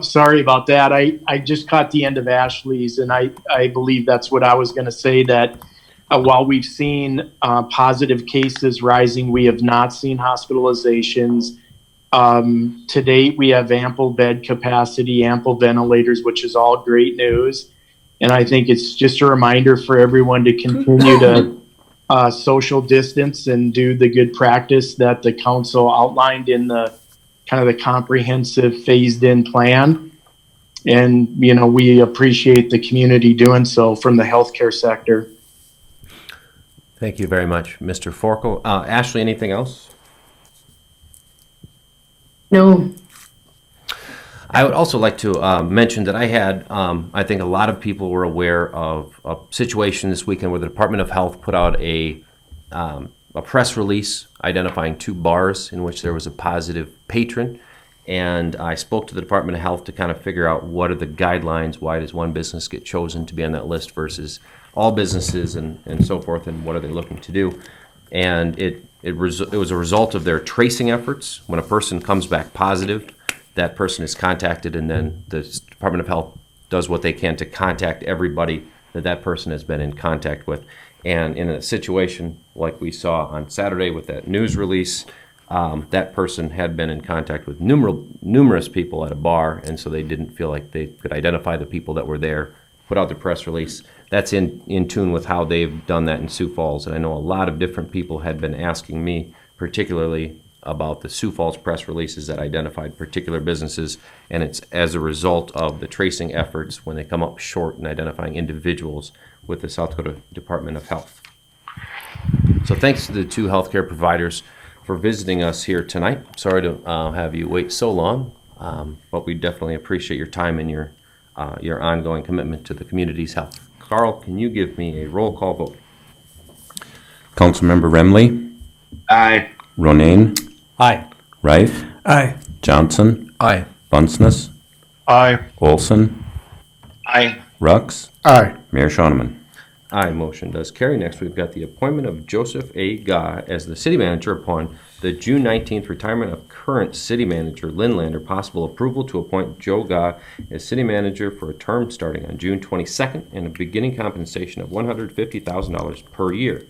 Sorry about that. I just caught the end of Ashley's, and I believe that's what I was going to say, that while we've seen positive cases rising, we have not seen hospitalizations. To date, we have ample bed capacity, ample ventilators, which is all great news. And I think it's just a reminder for everyone to continue to social distance and do the good practice that the council outlined in the kind of the comprehensive phased-in plan. And, you know, we appreciate the community doing so from the healthcare sector. Thank you very much, Mr. Forkel. Ashley, anything else? No. I would also like to mention that I had, I think a lot of people were aware of a situation this weekend where the Department of Health put out a press release identifying 2 bars in which there was a positive patron. And I spoke to the Department of Health to kind of figure out what are the guidelines, why does one business get chosen to be on that list versus all businesses and so forth, and what are they looking to do. And it was a result of their tracing efforts. When a person comes back positive, that person is contacted, and then the Department of Health does what they can to contact everybody that person has been in contact with. And in a situation like we saw on Saturday with that news release, that person had been in contact with numerous people at a bar, and so they didn't feel like they could identify the people that were there, put out the press release. That's in tune with how they've done that in Sioux Falls. And I know a lot of different people had been asking me, particularly about the Sioux Falls press releases that identified particular businesses, and it's as a result of the tracing efforts when they come up short in identifying individuals with the South Dakota Department of Health. So thanks to the 2 healthcare providers for visiting us here tonight. Sorry to have you wait so long, but we definitely appreciate your time and your ongoing commitment to the community's health. Carl, can you give me a roll call vote? Councilmember Remley, Aye. Ronayne, Aye. Reif, Aye. Johnson, Aye. Bunceness, Aye. Olson, Aye. Rux, Aye. Mayor Shoneman. Aye, motion does carry. Next, we've got the appointment of Joseph A. Gah as the city manager upon the June 19th retirement of current city manager Lynn Lander. Possible approval to appoint Joe Gah as city manager for a term starting on June 22nd and a beginning compensation of $150,000 per year.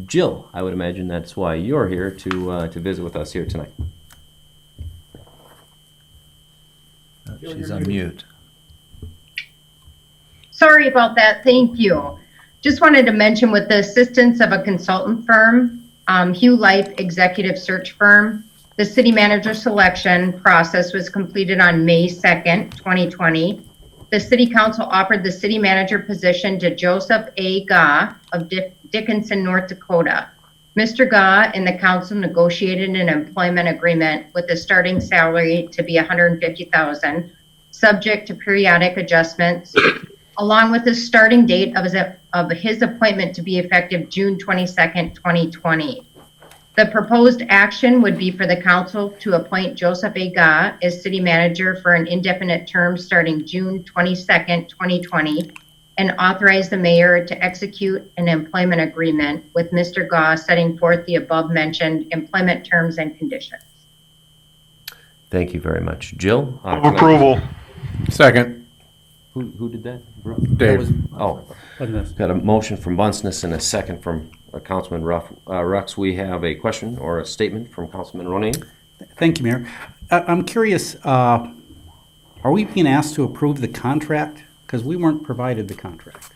Jill, I would imagine that's why you're here to visit with us here tonight. She's on mute. Sorry about that. Thank you. Just wanted to mention, with the assistance of a consultant firm, Hugh Life Executive Search Firm, the city manager selection process was completed on May 2nd, 2020. The city council offered the city manager position to Joseph A. Gah of Dickinson, North Dakota. Mr. Gah and the council negotiated an employment agreement with a starting salary to be $150,000, subject to periodic adjustments, along with the starting date of his appointment to be effective June 22nd, 2020. The proposed action would be for the council to appoint Joseph A. Gah as city manager for an indefinite term starting June 22nd, 2020, and authorize the mayor to execute an employment agreement with Mr. Gah, setting forth the above-mentioned employment terms and conditions. Thank you very much. Jill? Move approval. Second. Who did that? Dave. Got a motion from Bunceness and a second from Councilman Rux. We have a question or a statement from Councilman Ronayne. Thank you, Mayor. I'm curious, are we being asked to approve the contract? Because we weren't provided the contract.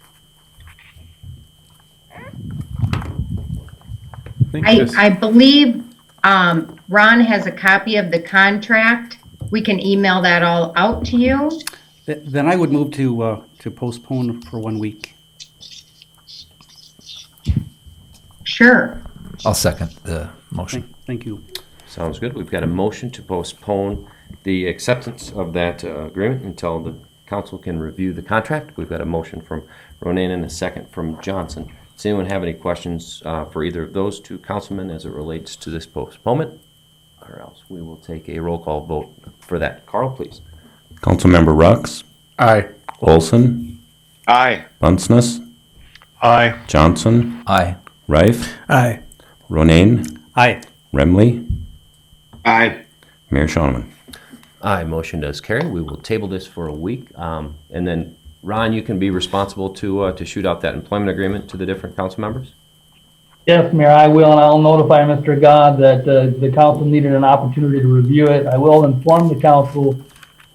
I believe Ron has a copy of the contract. We can email that all out to you. Then I would move to postpone for 1 week. Sure. I'll second the motion. Thank you. Sounds good. We've got a motion to postpone the acceptance of that agreement until the council can review the contract. We've got a motion from Ronayne and a second from Johnson. Does anyone have any questions for either of those 2 councilmen as it relates to this postponement? Or else we will take a roll call vote for that. Carl, please. Councilmember Rux, Aye. Olson, Aye. Bunceness, Aye. Johnson, Aye. Reif, Aye. Ronayne, Aye. Remley, Aye. Mayor Shoneman. Aye, motion does carry. We will table this for a week. And then, Ron, you can be responsible to shoot out that employment agreement to the different council members? Yes, Mayor, I will, and I'll notify Mr. God that the council needed an opportunity to review it. I will inform the council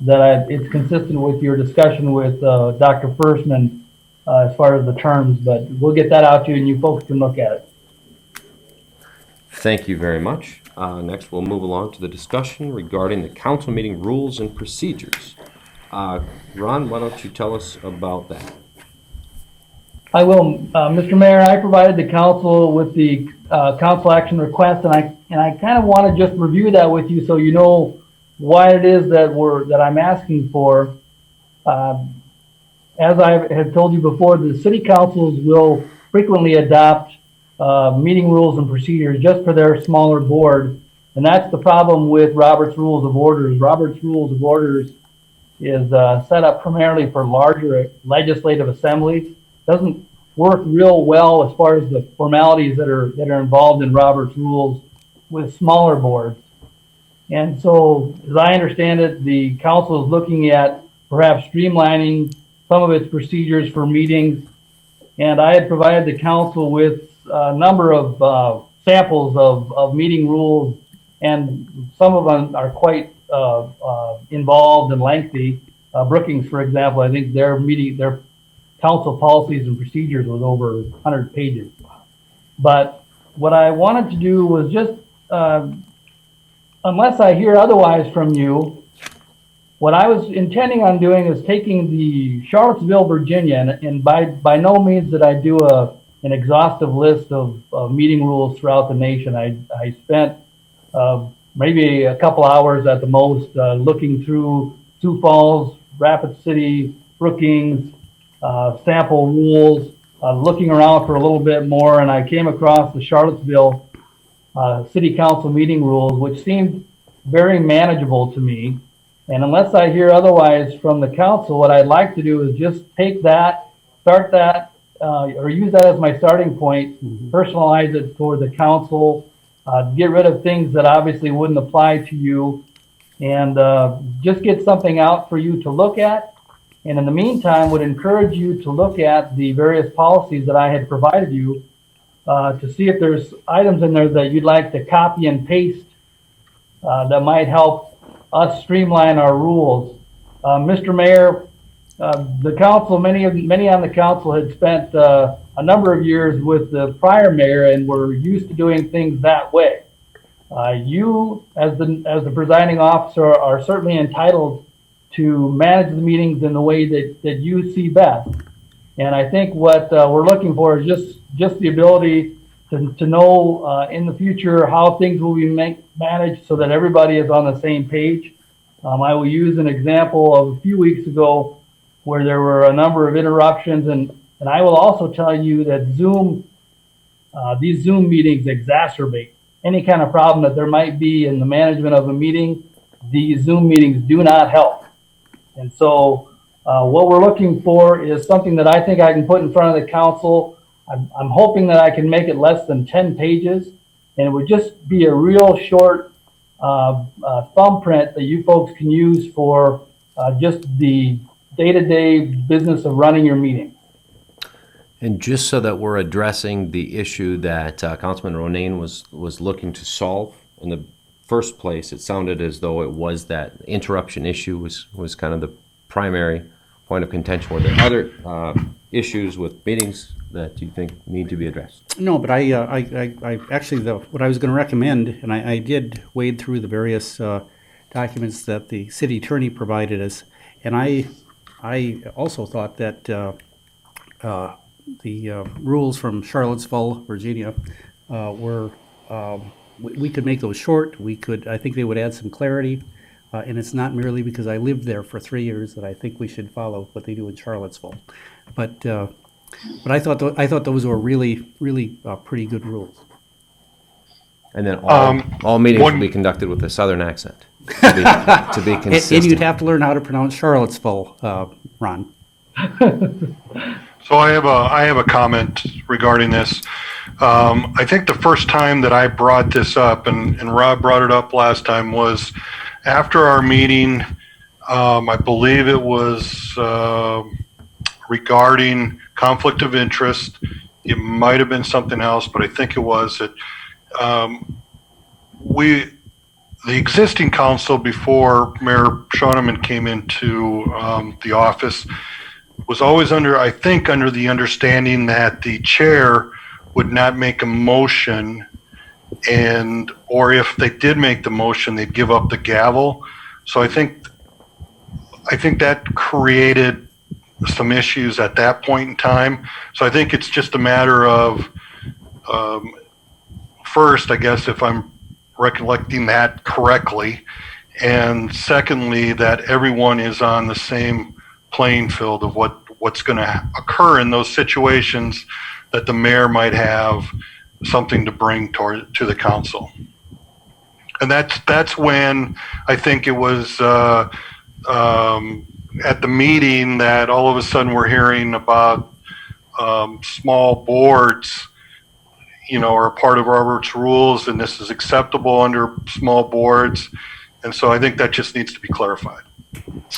that it's consistent with your discussion with Dr. Firstman as far as the terms, but we'll get that out to you and you folks can look at it. Thank you very much. Next, we'll move along to the discussion regarding the council meeting rules and procedures. Ron, why don't you tell us about that? I will, Mr. Mayor, I provided the council with the council action request, and I kind of want to just review that with you so you know why it is that I'm asking for. As I have told you before, the city councils will frequently adopt meeting rules and procedures just for their smaller board, and that's the problem with Robert's Rules of Orders. Robert's Rules of Orders is set up primarily for larger legislative assemblies. Doesn't work real well as far as the formalities that are involved in Robert's rules with smaller boards. And so, as I understand it, the council is looking at perhaps streamlining some of its procedures for meetings. And I had provided the council with a number of samples of meeting rules, and some of them are quite involved and lengthy. Brookings, for example, I think their council policies and procedures was over 100 pages. But what I wanted to do was just, unless I hear otherwise from you, what I was intending on doing is taking the Charlottesville, Virginia, and by no means did I do an exhaustive list of meeting rules throughout the nation. I spent maybe a couple hours at the most looking through Sioux Falls, Rapid City, Brookings, sample rules, looking around for a little bit more, and I came across the Charlottesville City Council meeting rules, which seemed very manageable to me. And unless I hear otherwise from the council, what I'd like to do is just take that, start that, or use that as my starting point, personalize it for the council, get rid of things that obviously wouldn't apply to you, and just get something out for you to look at. And in the meantime, would encourage you to look at the various policies that I had provided you to see if there's items in there that you'd like to copy and paste that might help us streamline our rules. Mr. Mayor, the council, many on the council had spent a number of years with the prior mayor and were used to doing things that way. You, as the presiding officer, are certainly entitled to manage the meetings in the way that you see best. And I think what we're looking for is just the ability to know in the future how things will be managed so that everybody is on the same page. I will use an example of a few weeks ago where there were a number of interruptions, and I will also tell you that these Zoom meetings exacerbate any kind of problem that there might be in the management of a meeting. These Zoom meetings do not help. And so what we're looking for is something that I think I can put in front of the council. I'm hoping that I can make it less than 10 pages, and it would just be a real short thumbprint that you folks can use for just the day-to-day business of running your meeting. And just so that we're addressing the issue that Councilman Ronayne was looking to solve in the first place, it sounded as though it was that interruption issue was kind of the primary point of contention. Were there other issues with meetings that you think need to be addressed? No, but I actually, what I was going to recommend, and I did wade through the various documents that the city attorney provided us, and I also thought that the rules from Charlottesville, Virginia, were we could make those short. I think they would add some clarity, and it's not merely because I lived there for 3 years that I think we should follow what they do in Charlottesville, but I thought those were really pretty good rules. And then all meetings will be conducted with a Southern accent to be consistent. And you'd have to learn how to pronounce Charlottesville, Ron. So I have a comment regarding this. I think the first time that I brought this up, and Rob brought it up last time, was after our meeting. I believe it was regarding conflict of interest. It might have been something else, but I think it was that the existing council before Mayor Schoeneman came into the office, was always under the understanding that the chair would not make a motion, or if they did make the motion, they'd give up the gavel. So I think that created some issues at that point in time. So I think it's just a matter of, first, I guess, if I'm recollecting that correctly, and secondly, that everyone is on the same playing field of what's going to occur in those situations that the mayor might have something to bring to the council. And that's when I think it was at the meeting that all of a sudden we're hearing about small boards, are a part of Robert's rules, and this is acceptable under small boards. And so I think that just needs to be clarified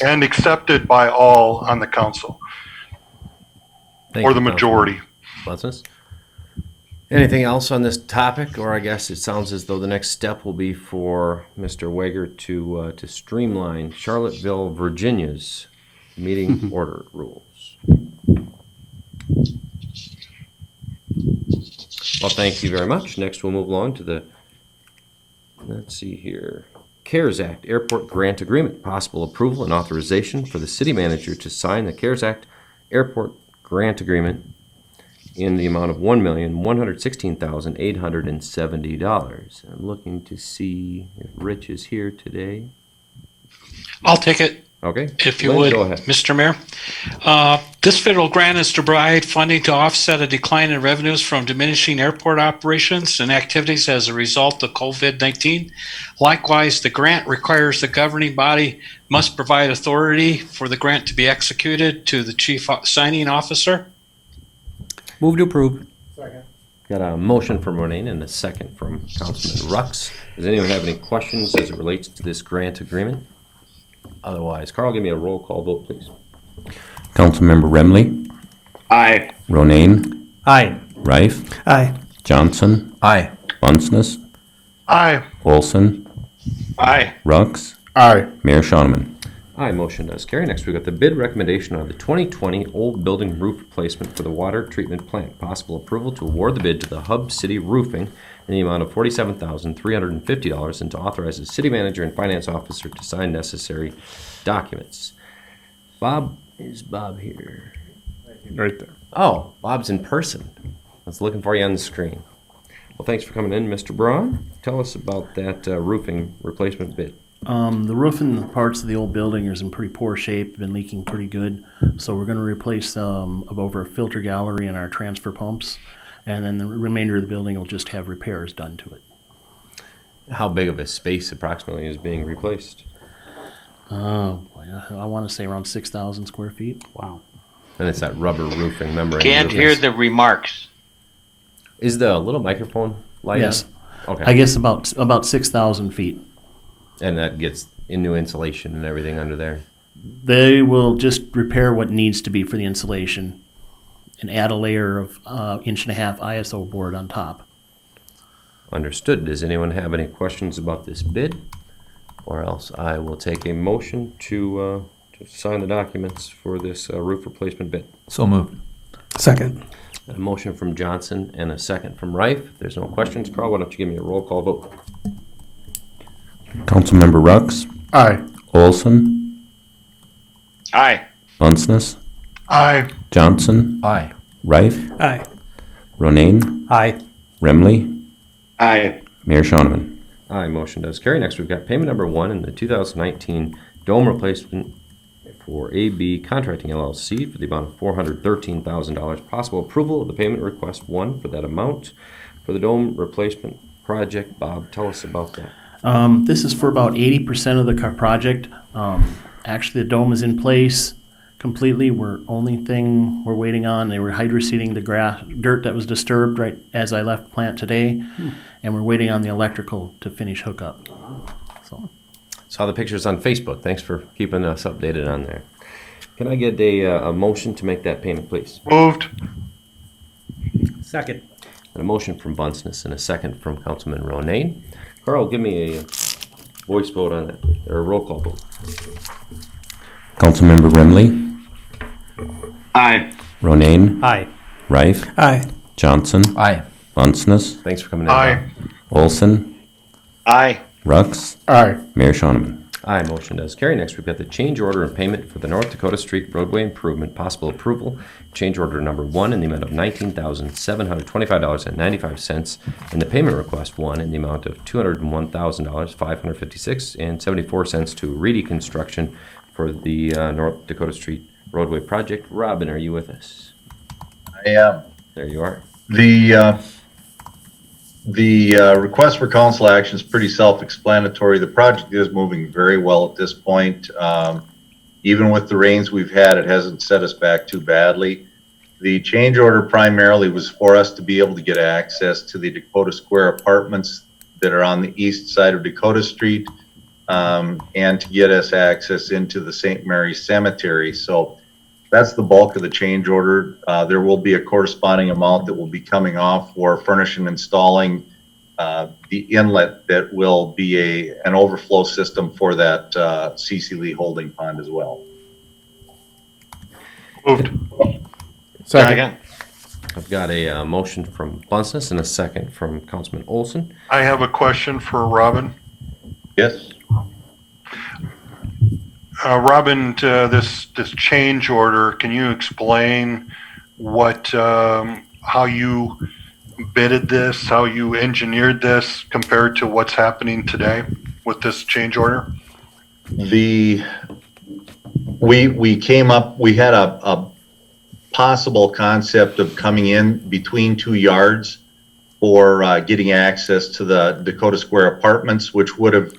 and accepted by all on the council, or the majority. Bunceness? Anything else on this topic? Or I guess it sounds as though the next step will be for Mr. Wager to streamline Charlottesville, Virginia's meeting order rules. Well, thank you very much. Next, we'll move along to let's see here. CARES Act Airport Grant Agreement. Possible approval and authorization for the city manager to sign the CARES Act Airport Grant Agreement in the amount of $1,116,870. I'm looking to see if Rich is here today. I'll take it. Okay. If you Lynn, would, go ahead. Mr. Mayor. This federal grant is to provide funding to offset a decline in revenues from diminishing airport operations and activities as a result of COVID-19. Likewise, the grant requires the governing body must provide authority for the grant to be executed to the chief signing officer. Move to approve. Got a motion from Ronayne and a second from Councilman Rux. Does anyone have any questions as it relates to this grant agreement? Otherwise, Carl, give me a roll call vote, please. Councilmember Remley, Aye. Ronayne, Aye. Rife, Aye. Johnson, Aye. Bunceness, Aye. Olson, Aye. Rux, Aye. Mayor Shoneman. Aye, motion does carry. Next, we've got the bid recommendation on the 2020 old building roof replacement for the water treatment plant. Possible approval to award the bid to the Hub City Roofing in the amount of $47,350 and to authorize the city manager and finance officer to sign necessary documents. Bob, is Bob here? Right there. Oh, Bob's in person. I was looking for you on the screen. Well, thanks for coming in, Mr. Braun. Tell us about that roofing replacement bid. The roof and the parts of the old building is in pretty poor shape, been leaking pretty good. So we're going to replace of over a filter gallery and our transfer pumps. And then the remainder of the building will just have repairs done to it. How big of a space approximately is being replaced? I want to say around 6,000 square feet. Wow. And it's that rubber roofing membrane. Can't hear the remarks. Is the little microphone light? Yes. Okay. I guess about 6,000 feet. And that gets new insulation and everything under there? They will just repair what needs to be for the insulation and add a layer of 1.5-inch ISO board on top. Understood. Does anyone have any questions about this bid? Or else I will take a motion to sign the documents for this roof replacement bid. So moved. Second. A motion from Johnson and a second from Rife. If there's no questions, Carl, why don't you give me a roll call vote? Councilmember Rux, Aye. Olson, Aye. Bunceness, Aye. Johnson, Aye. Rife, Aye. Ronayne, Aye. Remley, Aye. Mayor Shoneman. Aye, motion does carry. Next, we've got payment number 1 in the 2019 dome replacement for AB Contracting LLC for the amount of $413,000. Possible approval of the payment request 1 for that amount for the dome replacement project. Bob, tell us about that. This is for about 80% of the project. Actually, the dome is in place completely. Only thing we're waiting on, they were hydroseeding the dirt that was disturbed right as I left plant today, and we're waiting on the electrical to finish hookup. Saw the pictures on Facebook. Thanks for keeping us updated on there. Can I get a motion to make that payment, please? Moved. Second. And a motion from Bunceness and a second from Councilman Ronayne. Carl, give me a voice vote on that, or a roll call vote. Councilmember Remley, Aye. Ronayne. Aye. Rife. Aye. Johnson. Aye. Bunceness. Thanks for coming in. Aye. Olson. Aye. Rux. Aye. Mayor Shoneman. Aye, motion does carry. Next, we've got the change order and payment for the North Dakota Street roadway improvement. Possible approval. Change order number 1 in the amount of $19,725.95, and the payment request 1 in the amount of $201,556.74 to Reedy Construction for the North Dakota Street roadway project. Robin, are you with us? I am. There you are. The request for council action is pretty self-explanatory. The project is moving very well at this point. Even with the rains we've had, it hasn't set us back too badly. The change order primarily was for us to be able to get access to the Dakota Square apartments that are on the east side of Dakota Street, and to get us access into the St. Mary's Cemetery. So that's the bulk of the change order. There will be a corresponding amount that will be coming off for furnishing and installing the inlet that will be an overflow system for that CC Lee holding pond as well. Moved. Second. I've got a motion from Bunceness and a second from Councilman Olson. I have a question for Robin. Yes. Robin, this change order, can you explain what, how you bidded this, how you engineered this compared to what's happening today with this change order? We came up, we had a possible concept of coming in between 2 yards for getting access to the Dakota Square apartments, which would have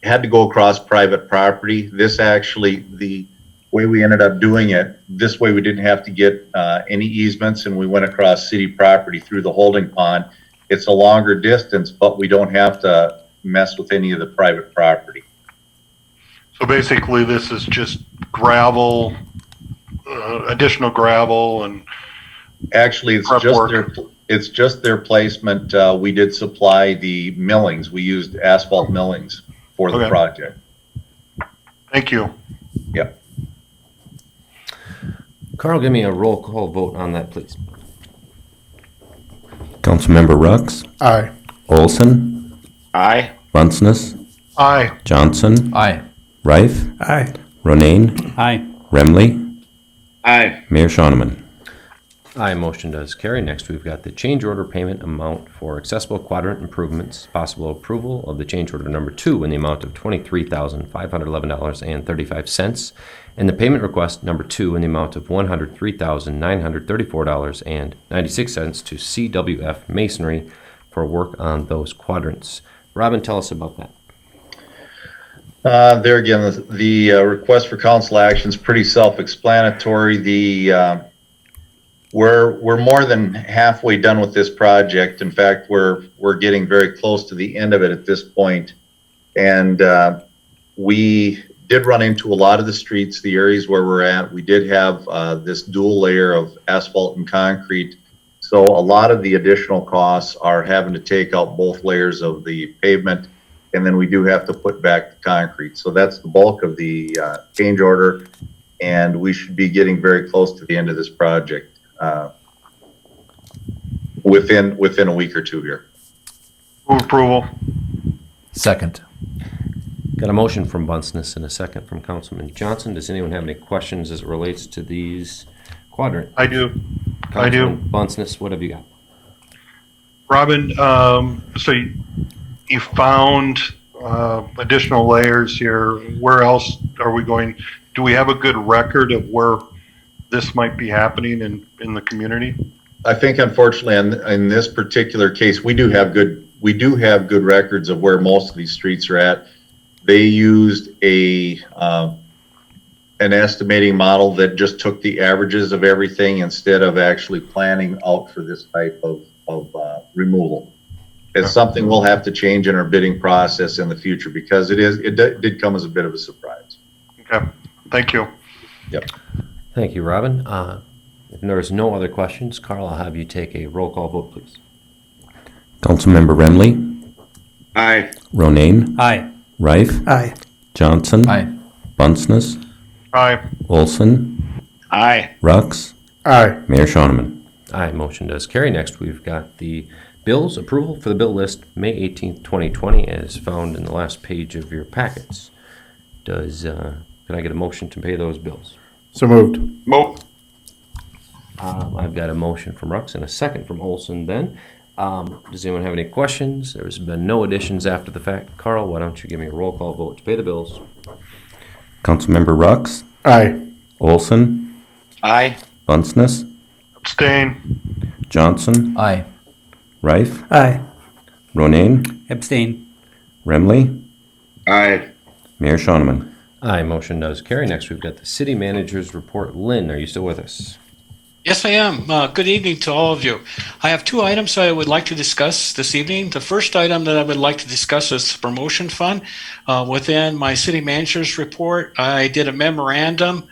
had to go across private property. This actually, the way we ended up doing it, this way we didn't have to get any easements, and we went across city property through the holding pond. It's a longer distance, but we don't have to mess with any of the private property. So basically, this is just gravel, additional gravel, and actually it's just their placement. We did supply the millings. We used asphalt millings for the project. Thank you. Yep. Carl, give me a roll call vote on that, please. Councilmember Rux. Aye. Olson. Aye. Bunceness. Aye. Johnson. Aye. Rife. Aye. Ronayne. Aye. Remley. Aye. Mayor Shoneman. Aye, motion does carry. Next, we've got the change order payment amount for accessible quadrant improvements. Possible approval of the change order number 2 in the amount of $23,511.35, and the payment request number 2 in the amount of $103,934.96 to CWF Masonry for work on those quadrants. Robin, tell us about that. There again, the request for council action is pretty self-explanatory. We're more than halfway done with this project. In fact, we're getting very close to the end of it at this point. And we did run into a lot of the streets, the areas where we're at. We did have this dual layer of asphalt and concrete. So a lot of the additional costs are having to take out both layers of the pavement, and then we do have to put back the concrete. So that's the bulk of the change order, and we should be getting very close to the end of this project. Within a week or two here. Move approval. Second. Got a motion from Bunceness and a second from Councilman Johnson. Does anyone have any questions as it relates to these quadrants? I do. Councilman Bunceness, what have you got? Robin, so you found additional layers here. Where else are we going? Do we have a good record of where this might be happening in the community? I think unfortunately in this particular case, we do have good records of where most of these streets are at. They used an estimating model that just took the averages of everything instead of actually planning out for this type of removal. It's something we'll have to change in our bidding process in the future because it did come as a bit of a surprise. Okay, thank you. Yep. Thank you, Robin. If there is no other questions, Carl, I'll have you take a roll call vote, please. Councilmember Remley. Aye. Ronayne. Aye. Rife. Aye. Johnson. Aye. Bunceness. Aye. Olson. Aye. Rux, Aye. Mayor Shoneman. Aye, motion does carry. Next, we've got the bills approval for the bill list, May 18th, 2020, as found in the last page of your packets. Can I get a motion to pay those bills? So moved. I've got a motion from Rux and a second from Olson then. Does anyone have any questions? There's been no additions after the fact. Carl, why don't you give me a roll call vote to pay the bills? Councilmember Rux, Aye. Olson, Aye. Bunceness, Abstain. Johnson, Aye. Reif, Aye. Ronayne, Abstain. Remley, Aye. Mayor Shoneman. Aye, motion does carry. Next, we've got the city manager's report. Lynn, are you still with us? Yes, I am. Good evening to all of you. I have two items I would like to discuss this evening. The first item that I would like to discuss is the promotion fund. Within my city manager's report, I did a memorandum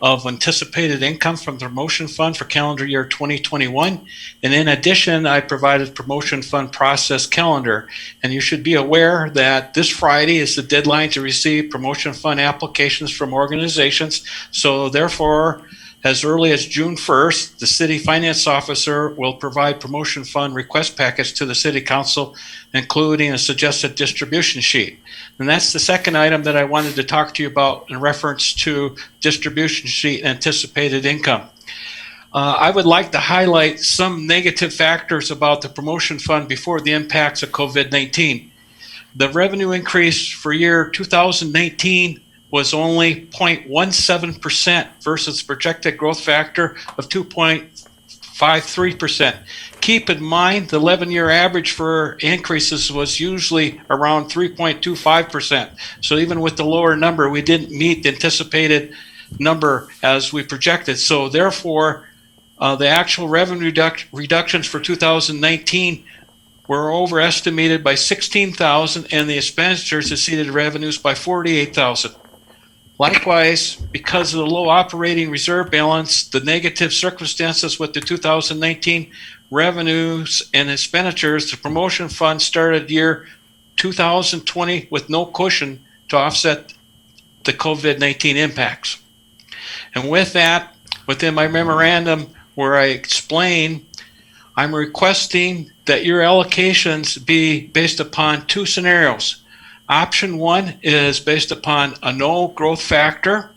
of anticipated income from the promotion fund for calendar year 2021. And in addition, I provided promotion fund process calendar. And you should be aware that this Friday is the deadline to receive promotion fund applications from organizations. So therefore, as early as June 1st, the city finance officer will provide promotion fund request package to the city council, including a suggested distribution sheet. And that's the second item that I wanted to talk to you about in reference to distribution sheet anticipated income. I would like to highlight some negative factors about the promotion fund before the impacts of COVID-19. The revenue increase for year 2019 was only 0.17% versus projected growth factor of 2.53%. Keep in mind, the 11-year average for increases was usually around 3.25%. So even with the lower number, we didn't meet the anticipated number as we projected. So therefore, the actual revenue reductions for 2019 were overestimated by 16,000, and the expenditures exceeded revenues by 48,000. Likewise, because of the low operating reserve balance, the negative circumstances with the 2019 revenues and expenditures, the promotion fund started year 2020 with no cushion to offset the COVID-19 impacts. And with that, within my memorandum where I explain, I'm requesting that your allocations be based upon two scenarios. Option one is based upon a no growth factor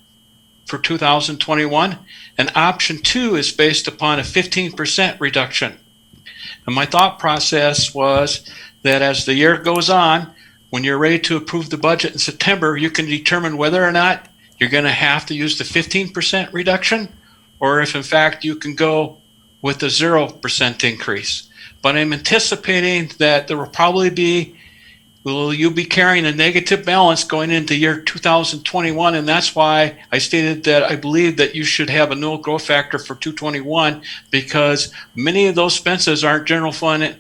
for 2021, and option two is based upon a 15% reduction. And my thought process was that as the year goes on, when you're ready to approve the budget in September, you can determine whether or not you're going to have to use the 15% reduction, or if in fact you can go with a 0% increase. But I'm anticipating that there will probably be you'll be carrying a negative balance going into year 2021, and that's why I stated that I believe that you should have a no growth factor for 2021, because many of those expenses aren't general fund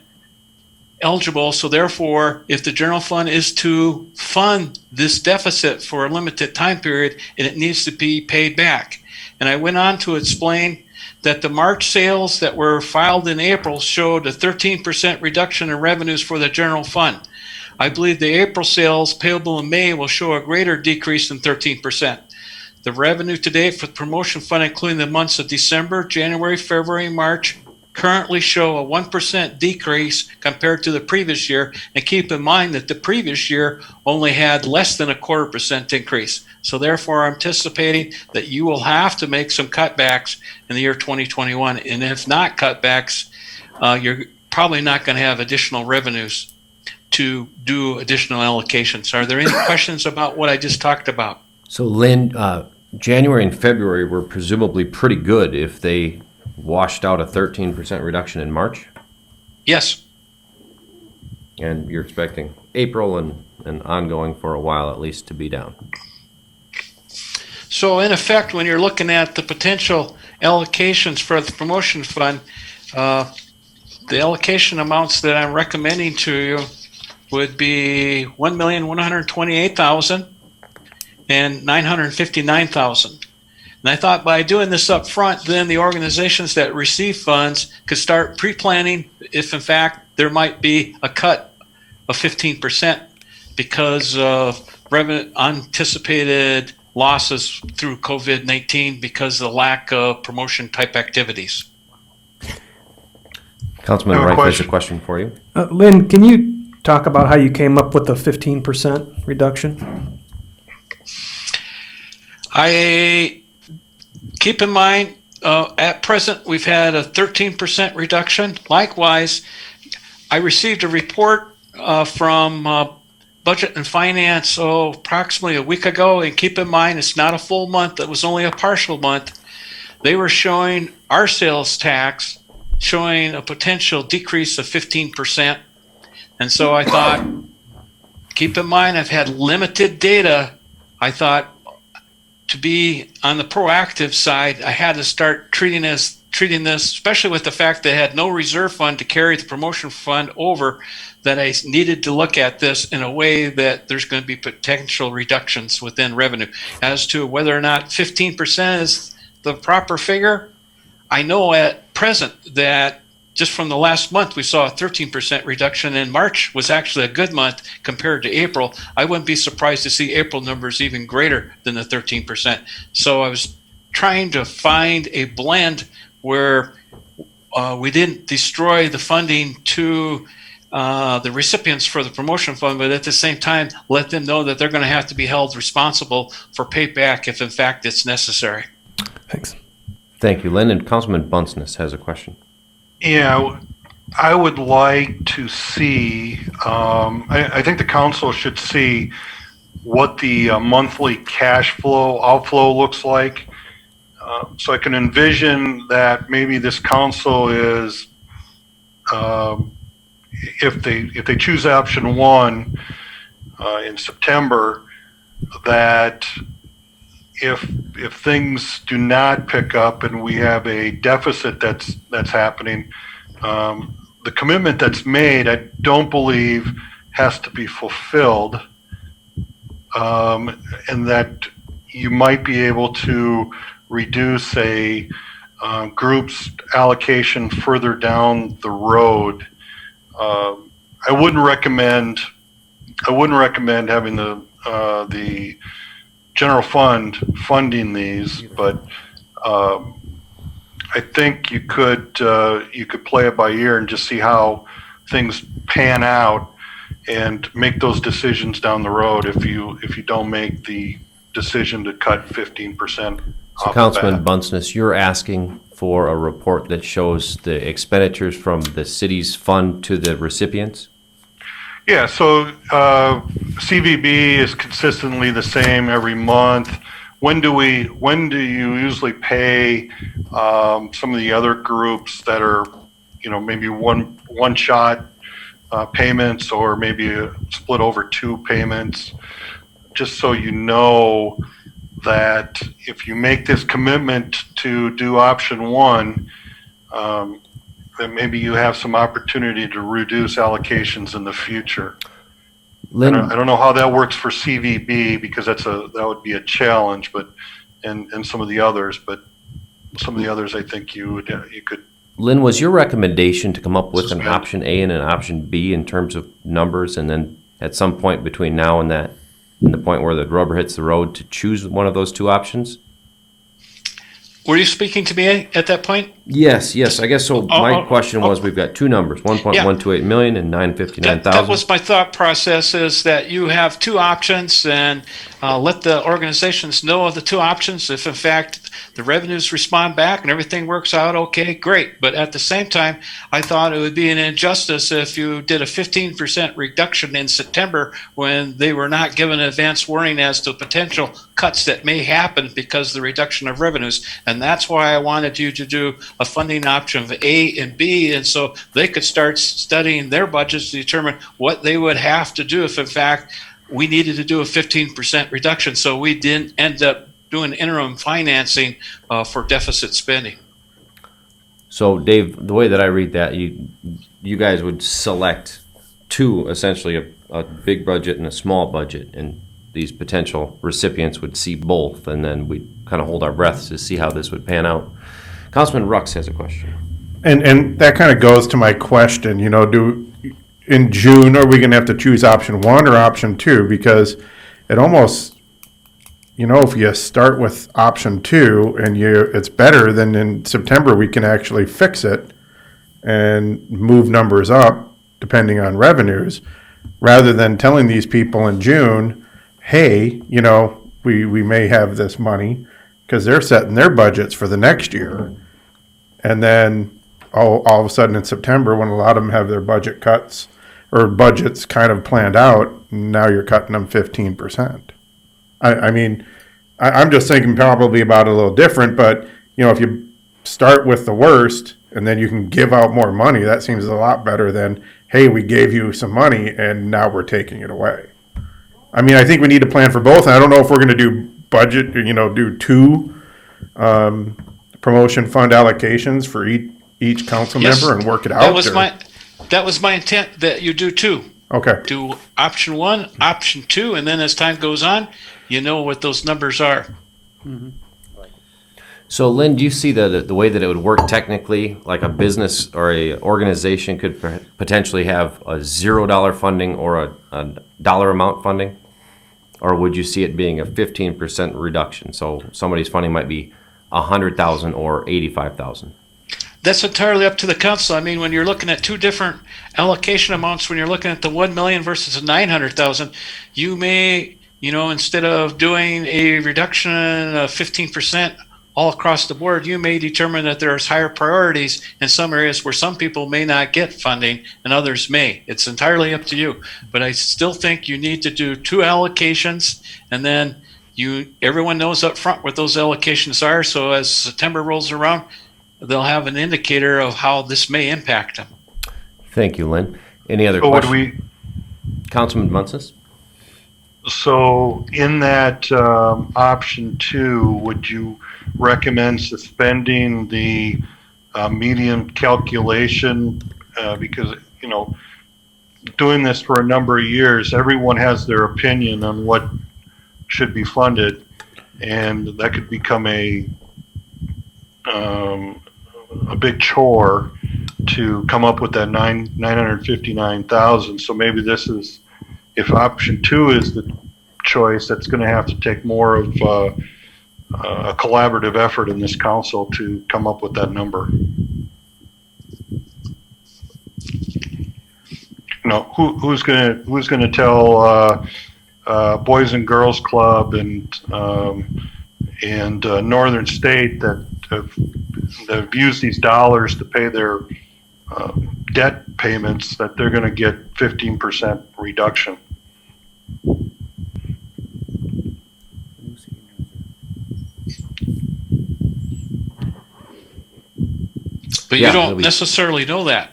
eligible. So therefore, if the general fund is to fund this deficit for a limited time period, and it needs to be paid back. And I went on to explain that the March sales that were filed in April showed a 13% reduction in revenues for the general fund. I believe the April sales payable in May will show a greater decrease than 13%. The revenue to date for the promotion fund, including the months of December, January, February, March, currently show a 1% decrease compared to the previous year. And keep in mind that the previous year only had less than a 0.25% increase. So therefore, I'm anticipating that you will have to make some cutbacks in the year 2021. And if not cutbacks, you're probably not going to have additional revenues to do additional allocations. Are there any questions about what I just talked about? So Lynn, January and February were presumably pretty good if they washed out a 13% reduction in March? Yes. And you're expecting April and ongoing for a while at least to be down? So in effect, when you're looking at the potential allocations for the promotion fund, the allocation amounts that I'm recommending to you would be $1,128,000 and $959,000. And I thought by doing this up front, then the organizations that receive funds could start pre-planning if in fact there might be a cut of 15% because of anticipated losses through COVID-19 because of the lack of promotion type activities. Councilman I have a Reif has a question. question for you. Lynn, can you talk about how you came up with the 15% reduction? I keep in mind, at present, we've had a 13% reduction. Likewise, I received a report from Budget and Finance approximately a week ago, and keep in mind, it's not a full month, it was only a partial month. They were showing our sales tax showing a potential decrease of 15%. And so I thought, keep in mind, I've had limited data. I thought to be on the proactive side, I had to start treating this, especially with the fact that I had no reserve fund to carry the promotion fund over, that I needed to look at this in a way that there's going to be potential reductions within revenue. As to whether or not 15% is the proper figure, I know at present that just from the last month, we saw a 13% reduction, and March was actually a good month compared to April. I wouldn't be surprised to see April numbers even greater than the 13%. So I was trying to find a blend where we didn't destroy the funding to the recipients for the promotion fund, but at the same time, let them know that they're going to have to be held responsible for payback if in fact it's necessary. Thanks. Thank you, Lynn. And Councilman Bunceness has a question. Yeah, I would like to see, I think the council should see what the monthly cash flow outflow looks like. So I can envision that maybe this council is, if they choose option one in September, that if things do not pick up and we have a deficit that's happening, the commitment that's made, I don't believe has to be fulfilled, and that you might be able to reduce a group's allocation further down the road. I wouldn't recommend having the general fund funding these, but I think you could play it by ear and just see how things pan out and make those decisions down the road if you don't make the decision to cut 15%. So Councilman Bunceness, you're asking for a report that shows the expenditures from the city's fund to the recipients? Yeah, so CVB is consistently the same every month. When do you usually pay some of the other groups that are, maybe one shot payments, or maybe split over two payments? Just so you know that if you make this commitment to do option one, then maybe you have some opportunity to reduce allocations in the future. Lynn, I don't know how that works for CVB, because that would be a challenge, but and some of the others, I think you could. Lynn, was your recommendation to come up with an option A and an option B in terms of numbers, and then at some point between now and the point where the rubber hits the road, to choose one of those two options? Were you speaking to me at that point? Yes. I guess so. My question was, we've got two numbers, 1.128 million and 959,000. That was my thought process, is that you have two options, and let the organizations know of the two options. If in fact the revenues respond back and everything works out okay, great. But at the same time, I thought it would be an injustice if you did a 15% reduction in September when they were not given advance warning as to potential cuts that may happen because of the reduction of revenues. And that's why I wanted you to do a funding option of A and B, and so they could start studying their budgets to determine what they would have to do if in fact we needed to do a 15% reduction, so we didn't end up doing interim financing for deficit spending. So Dave, the way that I read that, you guys would select two, essentially a big budget and a small budget, and these potential recipients would see both, and then we'd kind of hold our breaths to see how this would pan out. Councilman Rux has a question. And that kind of goes to my question, in June, are we going to have to choose option one or option two? Because it almost if you start with option 2 and it's better, then in September we can actually fix it and move numbers up depending on revenues, rather than telling these people in June, hey, we may have this money, because they're setting their budgets for the next year. And then all of a sudden in September, when a lot of them have their budget cuts or budgets kind of planned out, now you're cutting them 15%. I'm just thinking probably about it a little different, but if you start with the worst and then you can give out more money, that seems a lot better than, hey, we gave you some money and now we're taking it away. I think we need to plan for both, and I don't know if we're going to do budget, do 2 promotion fund allocations for each council member and work it out. That was my intent, that you do 2. Okay. Do option 1, option 2, and then as time goes on, you know what those numbers are. So Lynn, do you see the way that it would work technically, like a business or a organization could potentially have a $0 funding or a dollar amount funding? Or would you see it being a 15% reduction? So somebody's funding might be $100,000 or $85,000. That's entirely up to the council. When you're looking at 2 different allocation amounts, when you're looking at the 1 million versus the 900,000, you may, instead of doing a reduction of 15% all across the board, you may determine that there's higher priorities in some areas where some people may not get funding and others may. It's entirely up to you. But I still think you need to do 2 allocations, and then everyone knows up front what those allocations are. So as September rolls around, they'll have an indicator of how this may impact them. Thank you, Lynn. Any other So questions? Councilman Muncis? So in that option 2, would you recommend suspending the median calculation? Because, doing this for a number of years, everyone has their opinion on what should be funded, and that could become a big chore to come up with that 959,000. So maybe this is, if option 2 is the choice, that's going to have to take more of a collaborative effort in this council to come up with that number. Who's going to tell Boys and Girls Club and Northern State that have used these dollars to pay their debt payments that they're going to get 15% reduction? But you don't necessarily know that.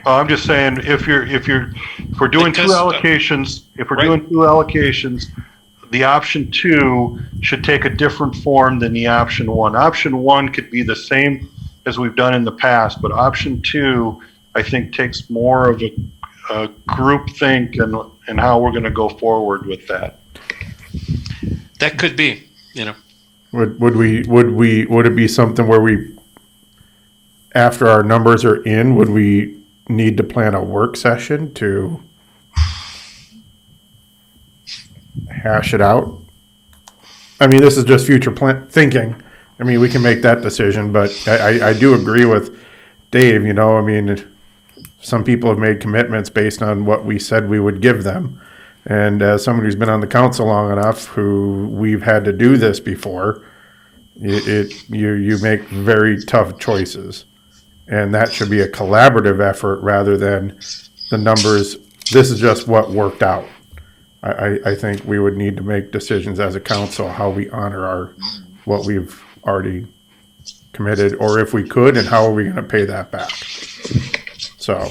I'm just saying, if we're doing 2 allocations, the option 2 should take a different form than the option 1. Option 1 could be the same as we've done in the past, but option 2, I think, takes more of a group think and how we're going to go forward with that. That could be, Would it be something where we, after our numbers are in, would we need to plan a work session to hash it out? This is just future thinking. We can make that decision, but I do agree with Dave. Some people have made commitments based on what we said we would give them. And as someone who's been on the council long enough, who we've had to do this before, you make very tough choices. And that should be a collaborative effort rather than the numbers. This is just what worked out. I think we would need to make decisions as a council how we honor what we've already committed, or if we could, and how are we going to pay that back. So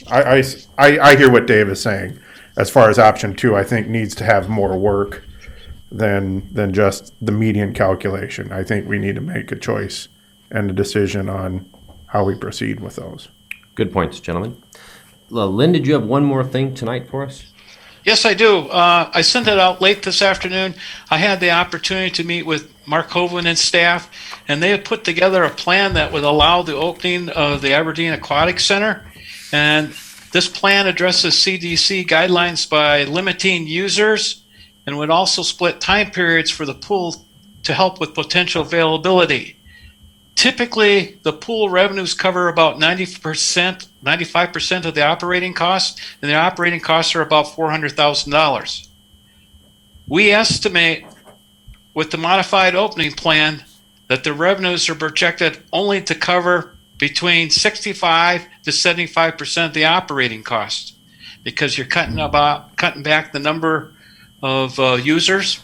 I hear what Dave is saying. As far as option 2, I think needs to have more work than just the median calculation. I think we need to make a choice and a decision on how we proceed with those. Good points, gentlemen. Lynn, did you have one more thing tonight for us? Yes, I do. I sent it out late this afternoon. I had the opportunity to meet with Mark Hoven and staff, and they had put together a plan that would allow the opening of the Aberdeen Aquatic Center. And this plan addresses CDC guidelines by limiting users and would also split time periods for the pool to help with potential availability. Typically, the pool revenues cover about 90%, 95% of the operating costs, and the operating costs are about $400,000. We estimate with the modified opening plan that the revenues are projected only to cover between 65 to 75% of the operating costs, because you're cutting back the number of users.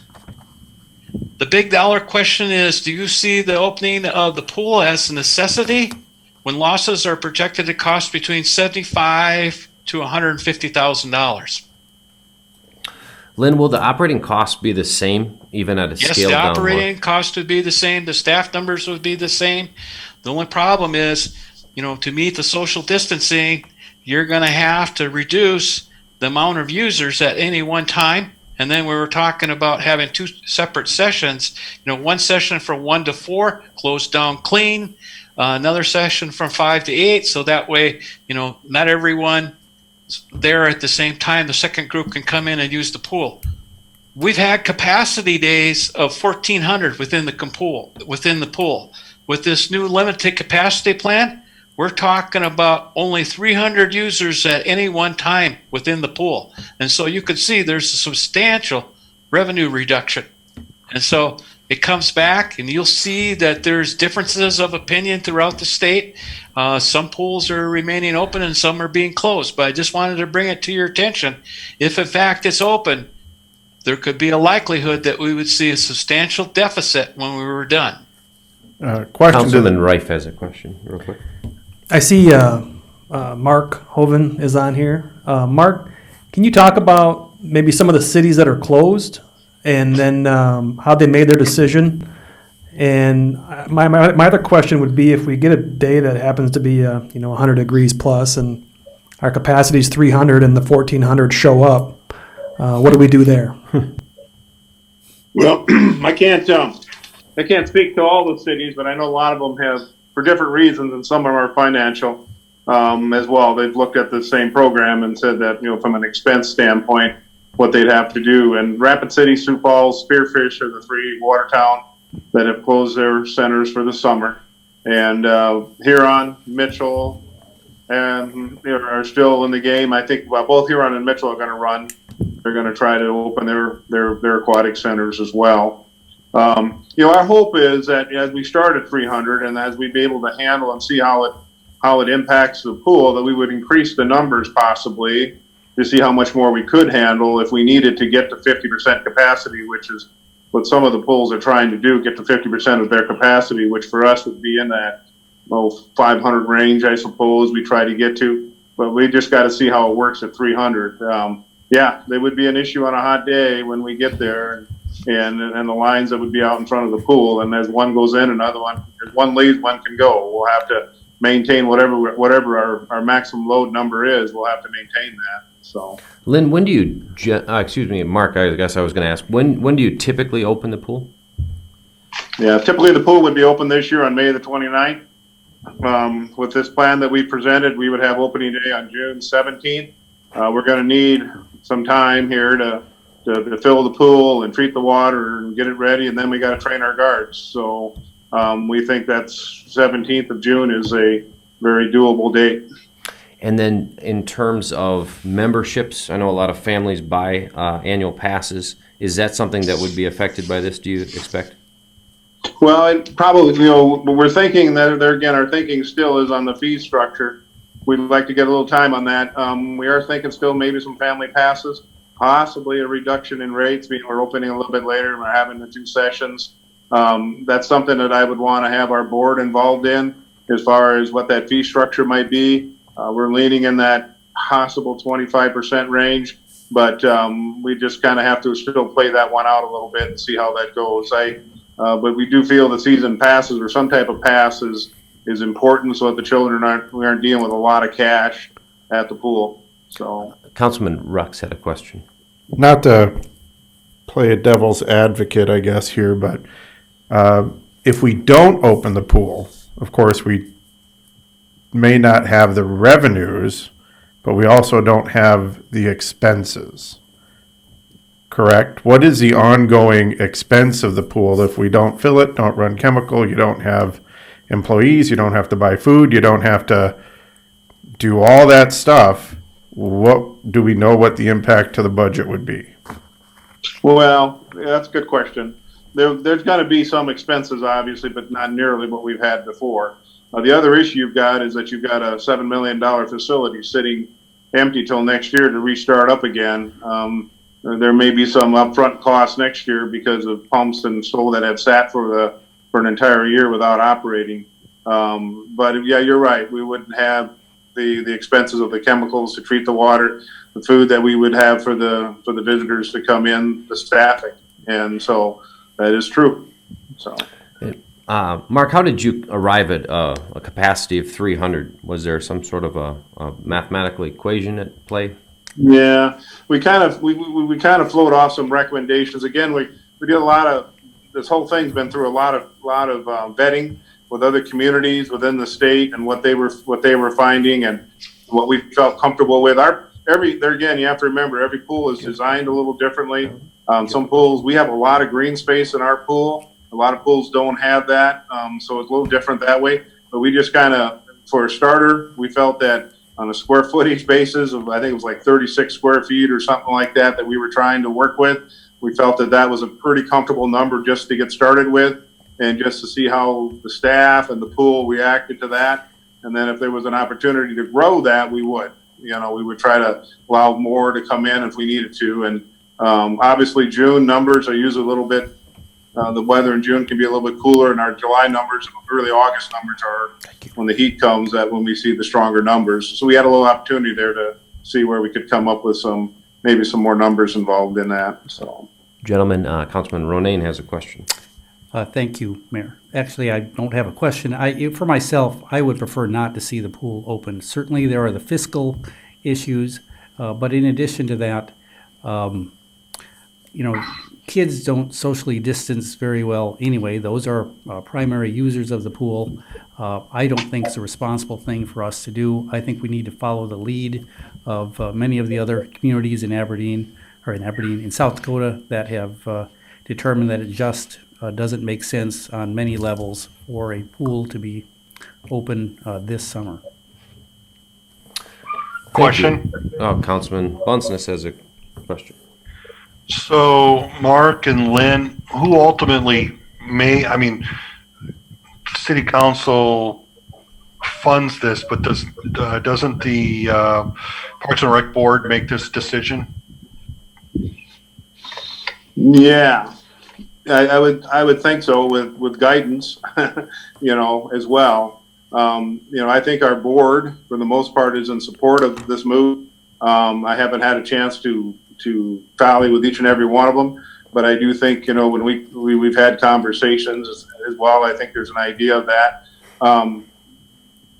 The big dollar question is, do you see the opening of the pool as a necessity when losses are projected to cost between $75,000 to $150,000? Lynn, will the operating costs be the same even at a Yes, scale the down? operating cost would be the same. The staff numbers would be the same. The only problem is, to meet the social distancing, you're going to have to reduce the amount of users at any one time. And then we were talking about having two separate sessions, one session from 1 to 4, closed down clean, another session from 5 to 8. So that way, not everyone there at the same time. The second group can come in and use the pool. We've had capacity days of 1,400 within the pool. With this new limited capacity plan, we're talking about only 300 users at any one time within the pool. And so you can see there's a substantial revenue reduction. And so it comes back, and you'll see that there's differences of opinion throughout the state. Some pools are remaining open and some are being closed. But I just wanted to bring it to your attention. If in fact it's open, there could be a likelihood that we would see a substantial deficit when we were done. Councilman Rife has a question, real quick. I see Mark Hoven is on here. Mark, can you talk about maybe some of the cities that are closed and then how they made their decision? And my other question would be, if we get a day that happens to be 100 degrees plus and our capacity is 300 and the 1,400 show up, what do we do there? Well, I can't speak to all the cities, but I know a lot of them have, for different reasons, and some of them are financial as well. They've looked at the same program and said that, from an expense standpoint, what they'd have to do. And Rapid City, Sioux Falls, Spearfish are the three, Watertown, that have closed their centers for the summer. And Huron, Mitchell, and are still in the game. I think both Huron and Mitchell are going to run. They're going to try to open their aquatic centers as well. Our hope is that as we start at 300 and as we be able to handle and see how it impacts the pool, that we would increase the numbers possibly to see how much more we could handle if we needed to get to 50% capacity, which is what some of the pools are trying to do, get to 50% of their capacity, which for us would be in that 500 range, I suppose we try to get to. But we just got to see how it works at 300. There would be an issue on a hot day when we get there. And the lines that would be out in front of the pool, and as one goes in, another one, as one leaves, one can go. We'll have to maintain whatever our maximum load number is. We'll have to maintain that. So, Lynn, when do you? Mark, I guess I was going to ask, when do you typically open the pool? Yeah, typically the pool would be open this year on May the 29th. With this plan that we presented, we would have opening day on June 17th. We're going to need some time here to fill the pool and treat the water and get it ready, and then we got to train our guards. So we think that's 17th of June is a very doable date. And then in terms of memberships, I know a lot of families buy annual passes. Is that something that would be affected by this, do you expect? Well, probably, we're thinking that our thinking still is on the fee structure. We'd like to get a little time on that. We are thinking still maybe some family passes. Possibly a reduction in rates, we're opening a little bit later and we're having the two sessions. That's something that I would want to have our board involved in as far as what that fee structure might be. We're leaning in that possible 25% range, but we just kind of have to still play that one out a little bit and see how that goes. But we do feel the season passes or some type of pass is important so that the children aren't dealing with a lot of cash at the pool. So, Councilman Rux had a question. Not to play a devil's advocate, I guess, here, but if we don't open the pool, of course, we may not have the revenues, but we also don't have the expenses. correct? What is the ongoing expense of the pool if we don't fill it, don't run chemical, you don't have employees, you don't have to buy food, you don't have to do all that stuff? What do we know what the impact to the budget would be? Well, yeah, that's a good question. There's got to be some expenses, obviously, but not nearly what we've had before. The other issue you've got is that you've got a $7 million facility sitting empty till next year to restart up again. There may be some upfront costs next year because of pumps and so that have sat for an entire year without operating. But yeah, you're right. We wouldn't have the expenses of the chemicals to treat the water, the food that we would have for the visitors to come in, the staffing, and so that is true. So. Mark, how did you arrive at a capacity of 300? Was there some sort of a mathematical equation at play? Yeah, we kind of float off some recommendations. Again, we did a lot of, this whole thing's been through a lot of vetting with other communities within the state and what they were finding and what we felt comfortable with. There again, you have to remember every pool is designed a little differently. Some pools, we have a lot of green space in our pool. A lot of pools don't have that, so it's a little different that way. But we just kind of, for a starter, we felt that on a square footage basis of, I think it was like 36 square feet or something like that we were trying to work with. We felt that was a pretty comfortable number just to get started with and just to see how the staff and the pool reacted to that. And then if there was an opportunity to grow that, we would. We would try to allow more to come in if we needed to. And obviously June numbers are usually a little bit, the weather in June can be a little bit cooler, and our July numbers and early August numbers are when the heat comes, that when we see the stronger numbers. So we had a little opportunity there to see where we could come up with maybe some more numbers involved in that. So, Gentlemen, Councilman Ronayne has a question. Thank you, Mayor. Actually, I don't have a question. For myself, I would prefer not to see the pool open. Certainly, there are the fiscal issues, but in addition to that, kids don't socially distance very well anyway. Those are primary users of the pool. I don't think it's a responsible thing for us to do. I think we need to follow the lead of many of the other communities in in South Dakota that have determined that it just doesn't make sense on many levels for a pool to be open this summer. Question? Oh, Councilman Bunceness has a question. So Mark and Lynn, who ultimately city council funds this, but doesn't the Parks and Rec board make this decision? yeah, I would think so with guidance, as well. I think our board, for the most part, is in support of this move. I haven't had a chance to tally with each and every one of them, but I do think, when we've had conversations as well, I think there's an idea of that.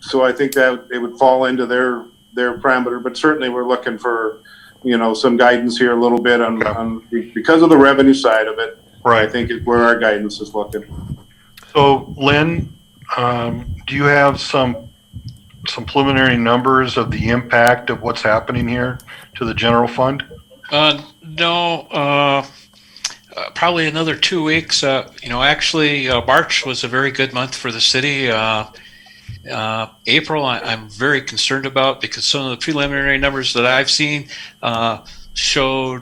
So I think that it would fall into their parameter, but certainly we're looking for, some guidance here a little bit on because of the revenue side of it. Right. I think is where our guidance is looking. So Lynn, do you have some preliminary numbers of the impact of what's happening here to the general fund? No, probably another 2 weeks. Actually, March was a very good month for the city. April, I'm very concerned about because some of the preliminary numbers that I've seen showed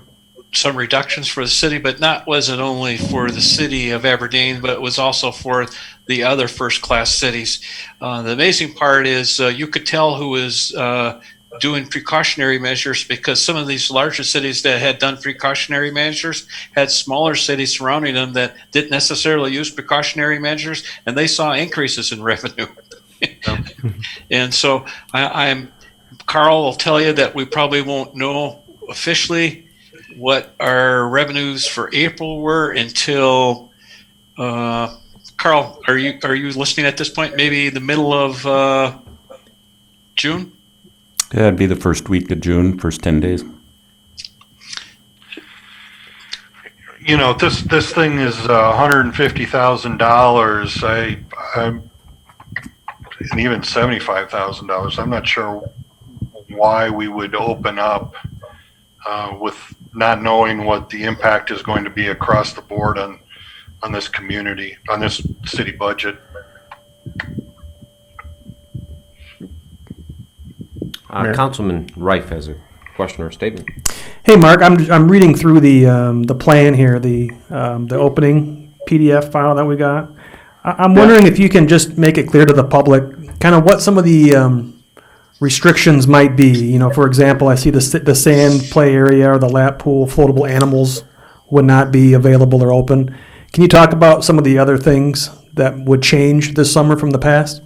some reductions for the city, but wasn't only for the city of Aberdeen, but it was also for the other first-class cities. The amazing part is you could tell who was doing precautionary measures because some of these larger cities that had done precautionary measures had smaller cities surrounding them that didn't necessarily use precautionary measures, and they saw increases in revenue. And so Carl will tell you that we probably won't know officially what our revenues for April were until Carl, are you listening at this point? Maybe the middle of June? Yeah, it'd be the first week of June, first 10 days. This thing is $150,000. And even $75,000. I'm not sure why we would open up with not knowing what the impact is going to be across the board on this community, on this city budget. Councilman Rife has a question or statement. Hey, Mark, I'm reading through the plan here, the opening PDF file that we got. I'm wondering if you can just make it clear to the public kind of what some of the restrictions might be. You know, for example, I see the sand play area or the lap pool, floatable animals would not be available or open. Can you talk about some of the other things that would change this summer from the past?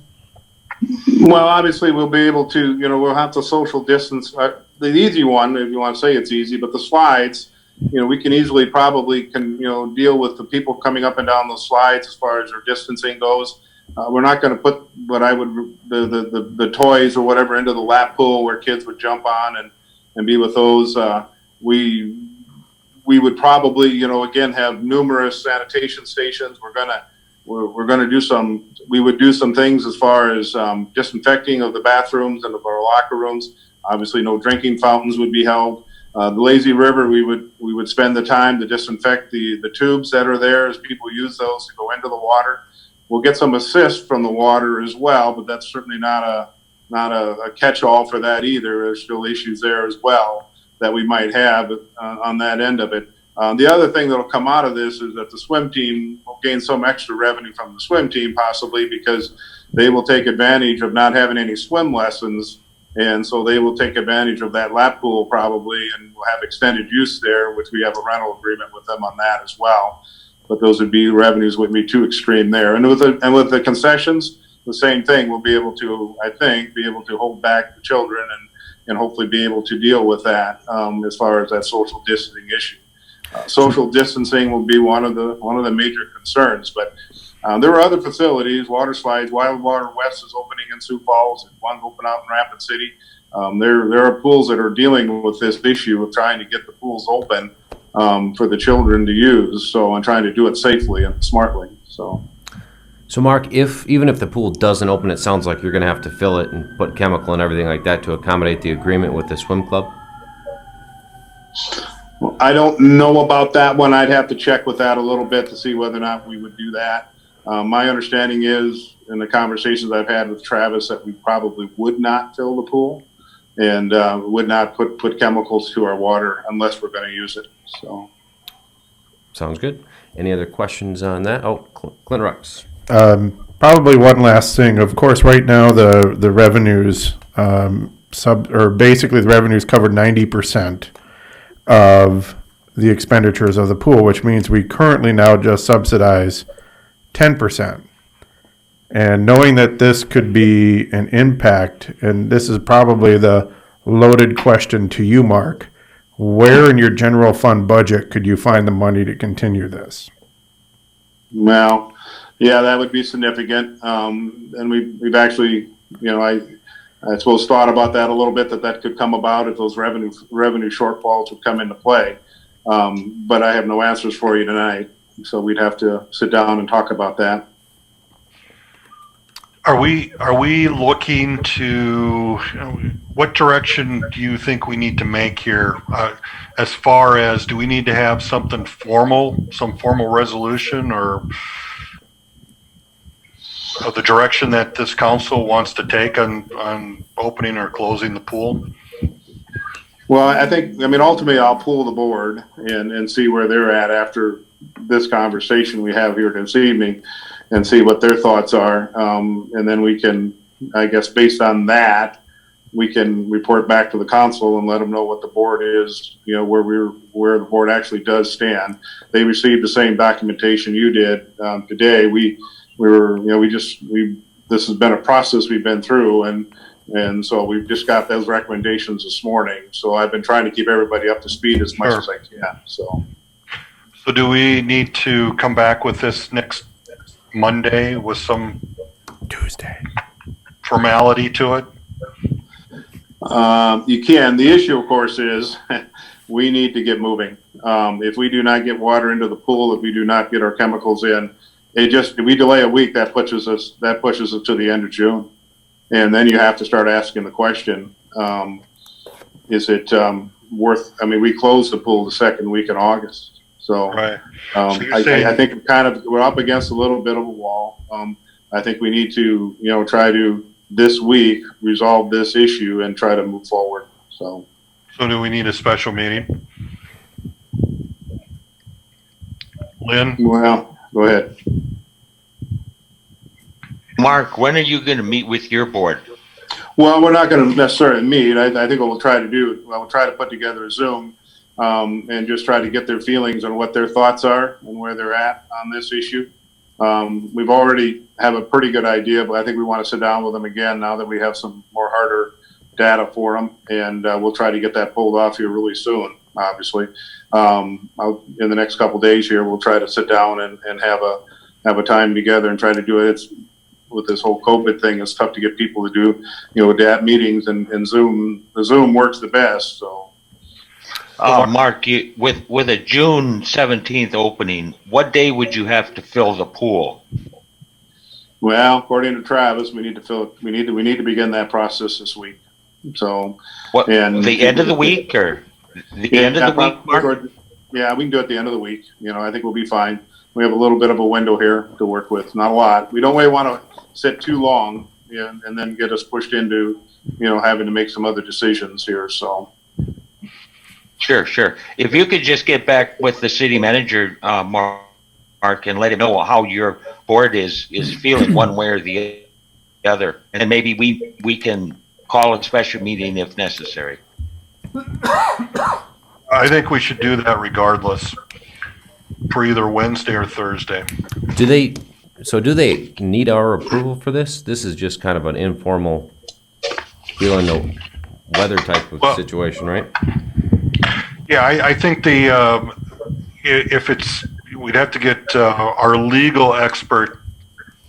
Well, obviously, we'll be able to, we'll have to social distance. The easy one, if you want to say it's easy, but the slides, we can easily probably deal with the people coming up and down those slides as far as their distancing goes. We're not going to put what I would, the toys or whatever into the lap pool where kids would jump on and be with those. We would probably, again, have numerous sanitation stations. We're going to do some things as far as disinfecting of the bathrooms and of our locker rooms. Obviously, no drinking fountains would be held. The lazy river, we would spend the time to disinfect the tubes that are there as people use those to go into the water. We'll get some assist from the water as well, but that's certainly not a catch-all for that either. There's still issues there as well that we might have on that end of it. The other thing that'll come out of this is that the swim team will gain some extra revenue from the swim team, possibly because they will take advantage of not having any swim lessons, and so they will take advantage of that lap pool probably, and we'll have extended use there, which we have a rental agreement with them on that as well. But those would be revenues wouldn't be too extreme there, and with the concessions, the same thing. We'll be able to, I think, hold back the children and hopefully be able to deal with that as far as that social distancing issue. Social distancing will be one of the major concerns, but there are other facilities, water slides. Wild Water West is opening in Sioux Falls, and one open out in Rapid City. There are pools that are dealing with this issue of trying to get the pools open for the children to use. So I'm trying to do it safely and smartly. So Mark, even if the pool doesn't open, it sounds like you're going to have to fill it and put chemical and everything like that to accommodate the agreement with the swim club. I don't know about that one. I'd have to check with that a little bit to see whether or not we would do that. My understanding is, in the conversations I've had with Travis, that we probably would not fill the pool and would not put chemicals to our water unless we're going to use it. So, sounds good. Any other questions on that? Oh, Clint Rux. Probably one last thing. Of course, right now the revenues basically the revenues covered 90% of the expenditures of the pool, which means we currently now just subsidize 10%. And knowing that this could be an impact, and this is probably the loaded question to you, Mark, where in your general fund budget could you find the money to continue this? well, yeah, that would be significant. And we've actually, I suppose thought about that a little bit, that could come about if those revenue shortfalls would come into play. But I have no answers for you tonight, so we'd have to sit down and talk about that. Are we looking to, what direction do you think we need to make here? As far as, do we need to have something formal, some formal resolution, or of the direction that this council wants to take on opening or closing the pool? Well, ultimately I'll pull the board and see where they're at after this conversation we have here this evening and see what their thoughts are. And then we can, I guess, based on that, we can report back to the council and let them know what the board is, where the board actually does stand. They received the same documentation you did today. This has been a process we've been through, and so we've just got those recommendations this morning. So I've been trying to keep everybody up to speed as much as I can. So do we need to come back with this next Monday with some Tuesday formality to it? You can. The issue, of course, is we need to get moving. If we do not get water into the pool, if we do not get our chemicals in, if we delay a week, that pushes us to the end of June. And then you have to start asking the question, is it we closed the pool the second week in August. So, Right. So you're I saying- think we're up against a little bit of a wall. I think we need to, try to this week resolve this issue and try to move forward. So do we need a special meeting? Lynn? Well, go ahead. Mark, when are you going to meet with your board? Well, we're not going to necessarily meet. I think what we'll try to do, we'll try to put together a Zoom and just try to get their feelings on what their thoughts are and where they're at on this issue. We've already have a pretty good idea, but I think we want to sit down with them again now that we have some more harder data for them, and we'll try to get that pulled off here really soon. Obviously, in the next couple days here, we'll try to sit down and have a time together and try to do it. It's with this whole COVID thing, it's tough to get people to do, DAT meetings and Zoom. The Zoom works the best. So, Mark, with a June 17th opening, what day would you have to fill the pool? well, according to Travis, we need to begin that process this week. So, what, and the end of the week or the end of the week, Mark? Yeah, we can do it at the end of the week. I think we'll be fine. We have a little bit of a window here to work with, not a lot. We don't really want to sit too long, and then get us pushed into, having to make some other decisions here. So, Sure. If you could just get back with the city manager, Mark, and let him know how your board is feeling one way or the other, and then maybe we can call a special meeting if necessary. I think we should do that regardless for either Wednesday or Thursday. Do they need our approval for this? This is just kind of an informal feeling the weather type of situation, right? Yeah, I think if it's, we'd have to get our legal expert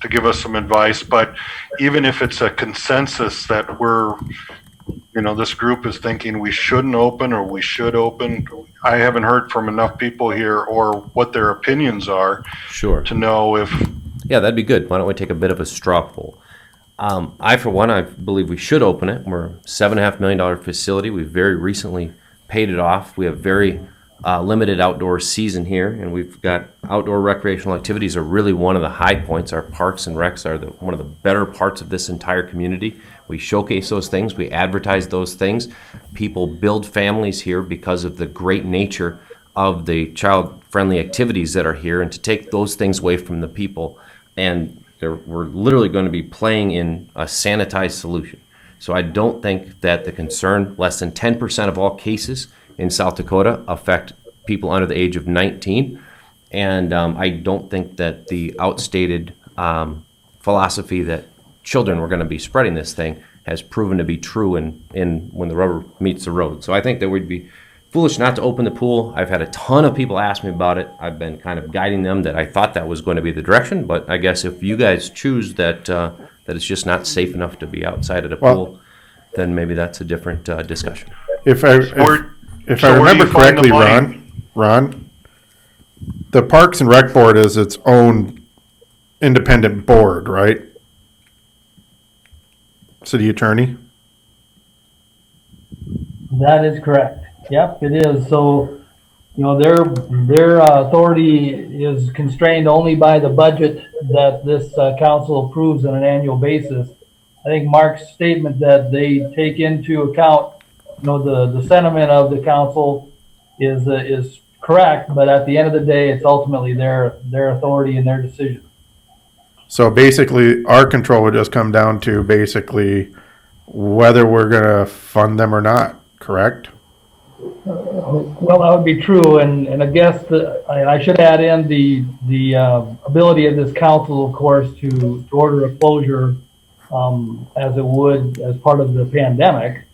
to give us some advice, but even if it's a consensus that this group is thinking we shouldn't open or we should open, I haven't heard from enough people here or what their opinions are. Sure. To know if. Yeah, that'd be good. Why don't we take a bit of a straw poll? I believe we should open it. We're a $7.5 million facility. We've very recently paid it off. We have very limited outdoor season here, and we've got outdoor recreational activities are really one of the high points. Our parks and recs are one of the better parts of this entire community. We showcase those things. We advertise those things. People build families here because of the great nature of the child-friendly activities that are here, and to take those things away from the people, and we're literally going to be playing in a sanitized solution. So I don't think that the concern, less than 10% of all cases in South Dakota affect people under the age of 19. And I don't think that the outstated philosophy that children were going to be spreading this thing has proven to be true in when the rubber meets the road. So I think that we'd be foolish not to open the pool. I've had a ton of people ask me about it. I've been kind of guiding them that I thought that was going to be the direction, but I guess if you guys choose that it's just not safe enough to be outside of the pool, then maybe that's a different discussion. If I remember correctly, Ron, the Parks and Rec Board is its own independent board, right? City Attorney? That is correct. Yep, it is. So, their authority is constrained only by the budget that this council approves on an annual basis. I think Mark's statement that they take into account, the sentiment of the council is correct, but at the end of the day, it's ultimately their authority and their decision. So basically, our control would just come down to basically whether we're going to fund them or not, correct? Well, that would be true, and I guess I should add in the ability of this council, of course, to order a closure as it would as part of the pandemic.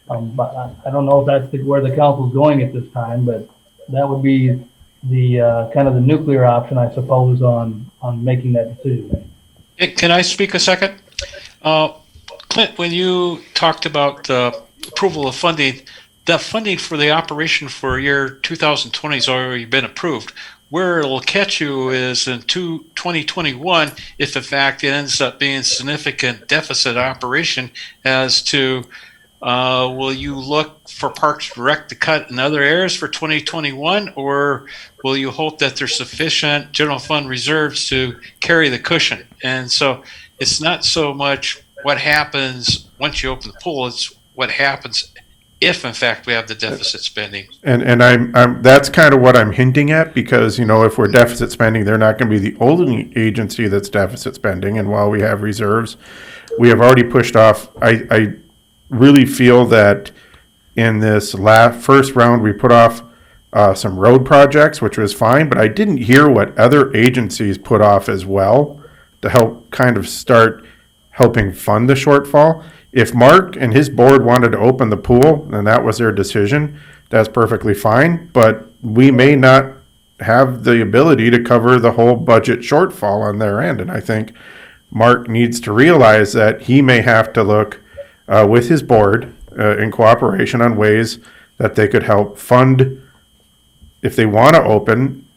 But I don't know if that's where the council's going at this time, but that would be the kind of the nuclear option, I suppose, on making that decision. Can I speak a second? Clint, when you talked about the approval of funding, the funding for the operation for year 2020 has already been approved. Where it'll catch you is in 2021, if in fact it ends up being significant deficit operation as to Will you look for Parks and Rec to cut in other areas for 2021, or will you hope that there's sufficient general fund reserves to carry the cushion? And so it's not so much what happens once you open the pool, it's what happens if in fact we have the deficit spending. And I'm that's kind of what I'm hinting at, because, you know, if we're deficit spending, they're not going to be the only agency that's deficit spending. And while we have reserves, we have already pushed off. I really feel that in this first round, we put off some road projects, which was fine, but I didn't hear what other agencies put off as well to help kind of start helping fund the shortfall. If Mark and his board wanted to open the pool, and that was their decision, that's perfectly fine, but we may not have the ability to cover the whole budget shortfall on their end. And I think Mark needs to realize that he may have to look with his board in cooperation on ways that they could help fund, if they want to open,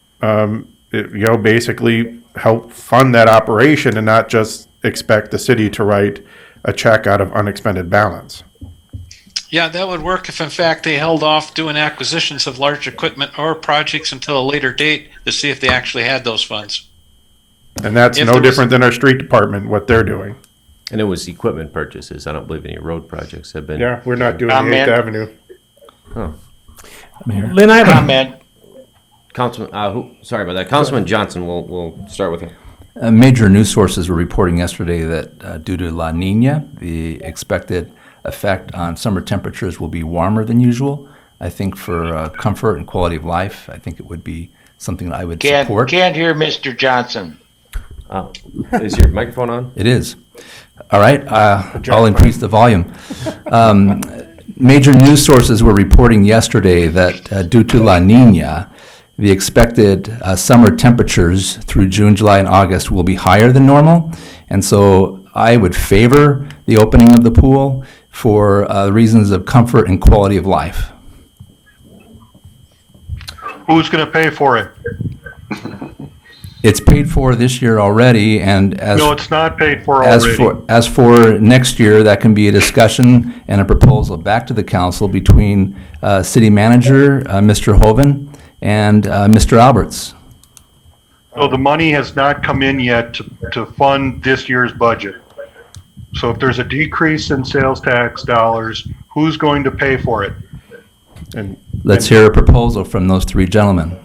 basically help fund that operation and not just expect the city to write a check out of unexpended balance. Yeah, that would work if in fact they held off doing acquisitions of large equipment or projects until a later date to see if they actually had those funds. And that's no different than our street department, what they're doing. And it was equipment purchases. I don't believe any road projects have been. Yeah, we're not doing the 8th Avenue. Oh. Lynn, I have comment. Councilman, sorry about that. Councilman Johnson, we'll start with him. Major news sources were reporting yesterday that due to La Nina, the expected effect on summer temperatures will be warmer than usual. I think for comfort and quality of life, I think it would be something that I would support. Can't hear Mr. Johnson. Is your microphone on? It is. All right, I'll increase the volume. Major news sources were reporting yesterday that due to La Nina, the expected summer temperatures through June, July, and August will be higher than normal. And so I would favor the opening of the pool for reasons of comfort and quality of life. Who's going to pay for it? It's paid for this year already, and No, it's not paid for already. as for next year, that can be a discussion and a proposal back to the council between city manager, Mr. Hoven, and Mr. Alberts. So the money has not come in yet to fund this year's budget. So if there's a decrease in sales tax dollars, who's going to pay for it? And Let's hear a proposal from those three gentlemen.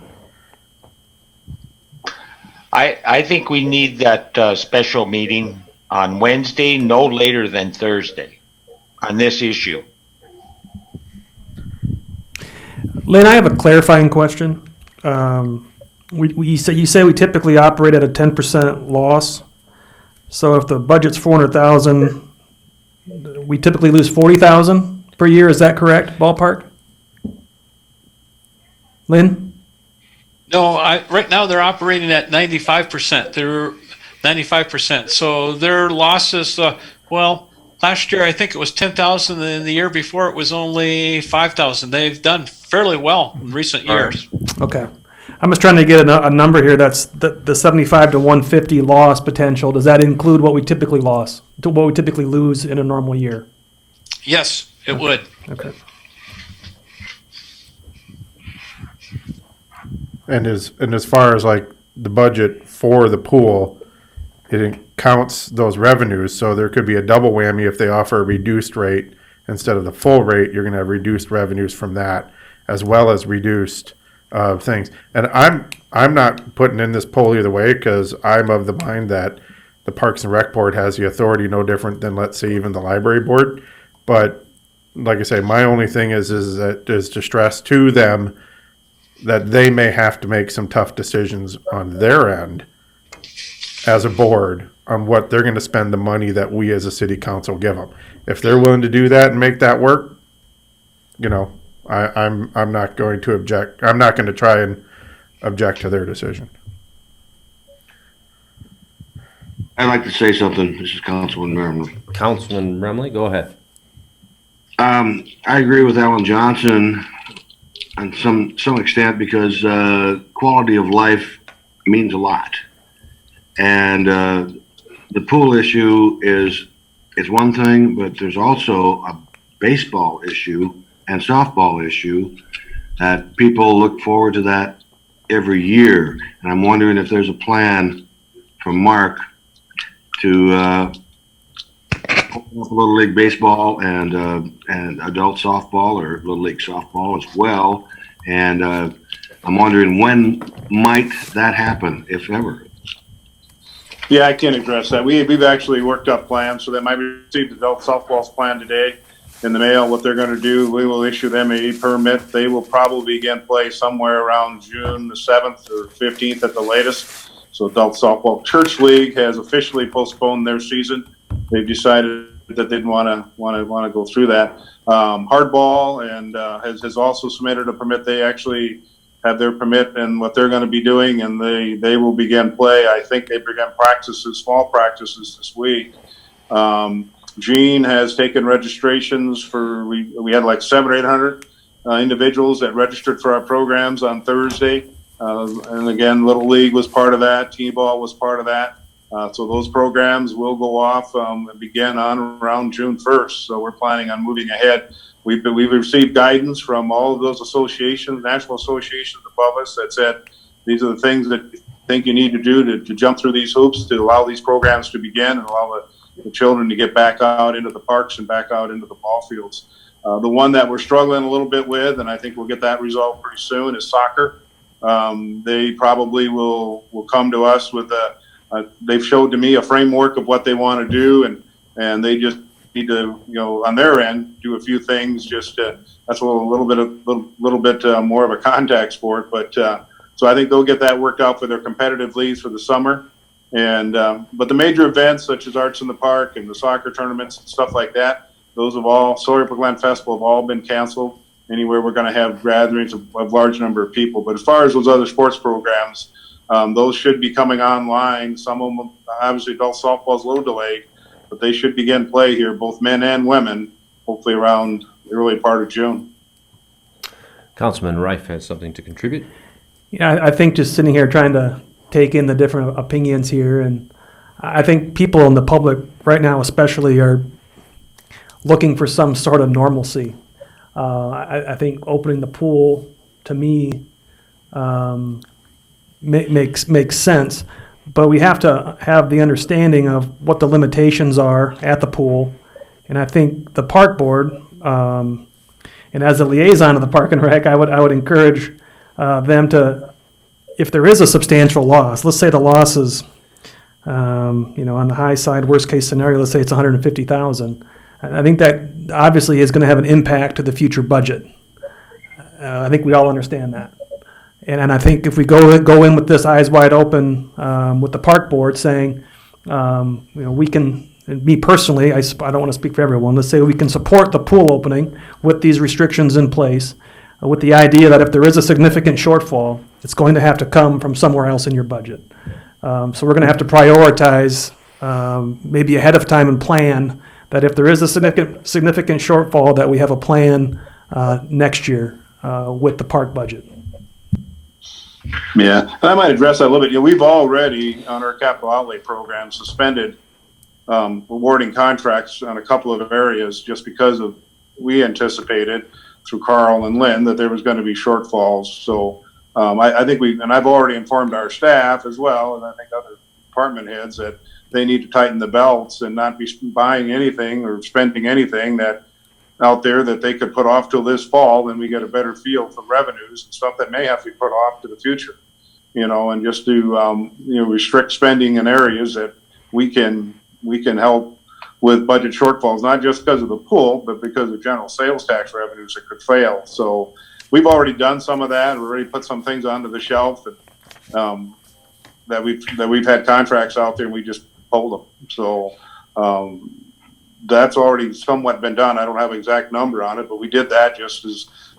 I think we need that special meeting on Wednesday, no later than Thursday, on this issue. Lynn, I have a clarifying question. You say we typically operate at a 10% loss. So if the budget's 400,000, we typically lose 40,000 per year. Is that correct, ballpark? Lynn? No, right now they're operating at 95%. They're 95%. So their losses, last year I think it was 10,000, and the year before it was only 5,000. They've done fairly well in recent years. Okay. I'm just trying to get a number here. That's the 75 to 150 loss potential. Does that include what we typically lose in a normal year? Yes, it would. Okay. And as far as like the budget for the pool, it counts those revenues. So there could be a double whammy if they offer a reduced rate instead of the full rate. You're going to have reduced revenues from that, as well as reduced things. And I'm not putting in this poll either way, because I'm of the mind that the Parks and Rec Board has the authority, no different than, let's say, even the library board. But like I say, my only thing is to stress to them that they may have to make some tough decisions on their end as a board on what they're going to spend the money that we as a city council give them. If they're willing to do that and make that work, I'm not going to object. I'm not going to try and object to their decision. I'd like to say something. This is Councilman Remley. Councilman Remley, go ahead. I agree with Alan Johnson on some extent, because quality of life means a lot. And the pool issue is one thing, but there's also baseball issue and softball issue, that people look forward to that every year. And I'm wondering if there's a plan from Mark to open up Little League baseball and adult softball, or Little League softball as well. And I'm wondering, when might that happen, if ever? Yeah, I can address that. We've actually worked up plans, so they might receive the adult softball's plan today in the mail. What they're going to do, we will issue them a permit. They will probably begin play somewhere around June the 7th or 15th at the latest. So adult softball Church League has officially postponed their season. They've decided that they didn't want to go through that. Hardball and has also submitted a permit. They actually have their permit and what they're going to be doing, and they will begin play. I think they began practices, small practices this week. Gene has taken registrations for, we had like 700 or 800 individuals that registered for our programs on Thursday. And again, Little League was part of that. T-ball was part of that. So those programs will go off and begin on around June 1st. So we're planning on moving ahead. We've received guidance from all of those associations, national associations above us, that said these are the things that you think you need to do to jump through these hoops to allow these programs to begin and allow the children to get back out into the parks and back out into the ball fields. The one that we're struggling a little bit with, and I think we'll get that resolved pretty soon, is soccer. They probably will come to us with they've showed to me a framework of what they want to do, and they just need to, on their end, do a few things. Just that's a little bit more of a contact sport, but so I think they'll get that worked out for their competitive leagues for the summer. And but the major events such as Arts in the Park and the soccer tournaments and stuff like that, those have all, Sawyer Glen Festival, have all been canceled. Anywhere we're going to have gatherings of large number of people. But as far as those other sports programs, those should be coming online. Some of them, obviously, adult softball is a little delayed, but they should begin play here, both men and women, hopefully around the early part of June. Councilman Reif has something to contribute. Yeah, I think just sitting here trying to take in the different opinions here, and I think people in the public right now especially are looking for some sort of normalcy. I think opening the pool, to me, makes sense, but we have to have the understanding of what the limitations are at the pool. And I think the park board, and as a liaison of the Park and Rec, I would encourage them to, if there is a substantial loss, let's say the loss is, on the high side, worst case scenario, let's say it's $150,000. I think that obviously is going to have an impact to the future budget. I think we all understand that. And I think if we go in with this eyes wide open with the park board saying, we can, and me personally, I don't want to speak for everyone, let's say we can support the pool opening with these restrictions in place, with the idea that if there is a significant shortfall, it's going to have to come from somewhere else in your budget. So we're going to have to prioritize maybe ahead of time and plan that if there is a significant shortfall, that we have a plan next year with the park budget. Yeah, and I might address that a little bit. We've already, on our capital outlay program, suspended awarding contracts on a couple of areas just because of, we anticipated through Carl and Lynn that there was going to be shortfalls. So I think and I've already informed our staff as well, and I think other department heads, that they need to tighten the belts and not be buying anything or spending anything that out there that they could put off till this fall. Then we get a better feel for revenues and stuff that may have to be put off to the future, and just to, restrict spending in areas that we can help with budget shortfalls, not just because of the pool, but because of general sales tax revenues that could fail. So we've already done some of that. We've already put some things onto the shelf that we've had contracts out there and we just pulled them. So that's already somewhat been done. I don't have an exact number on it, but we did that just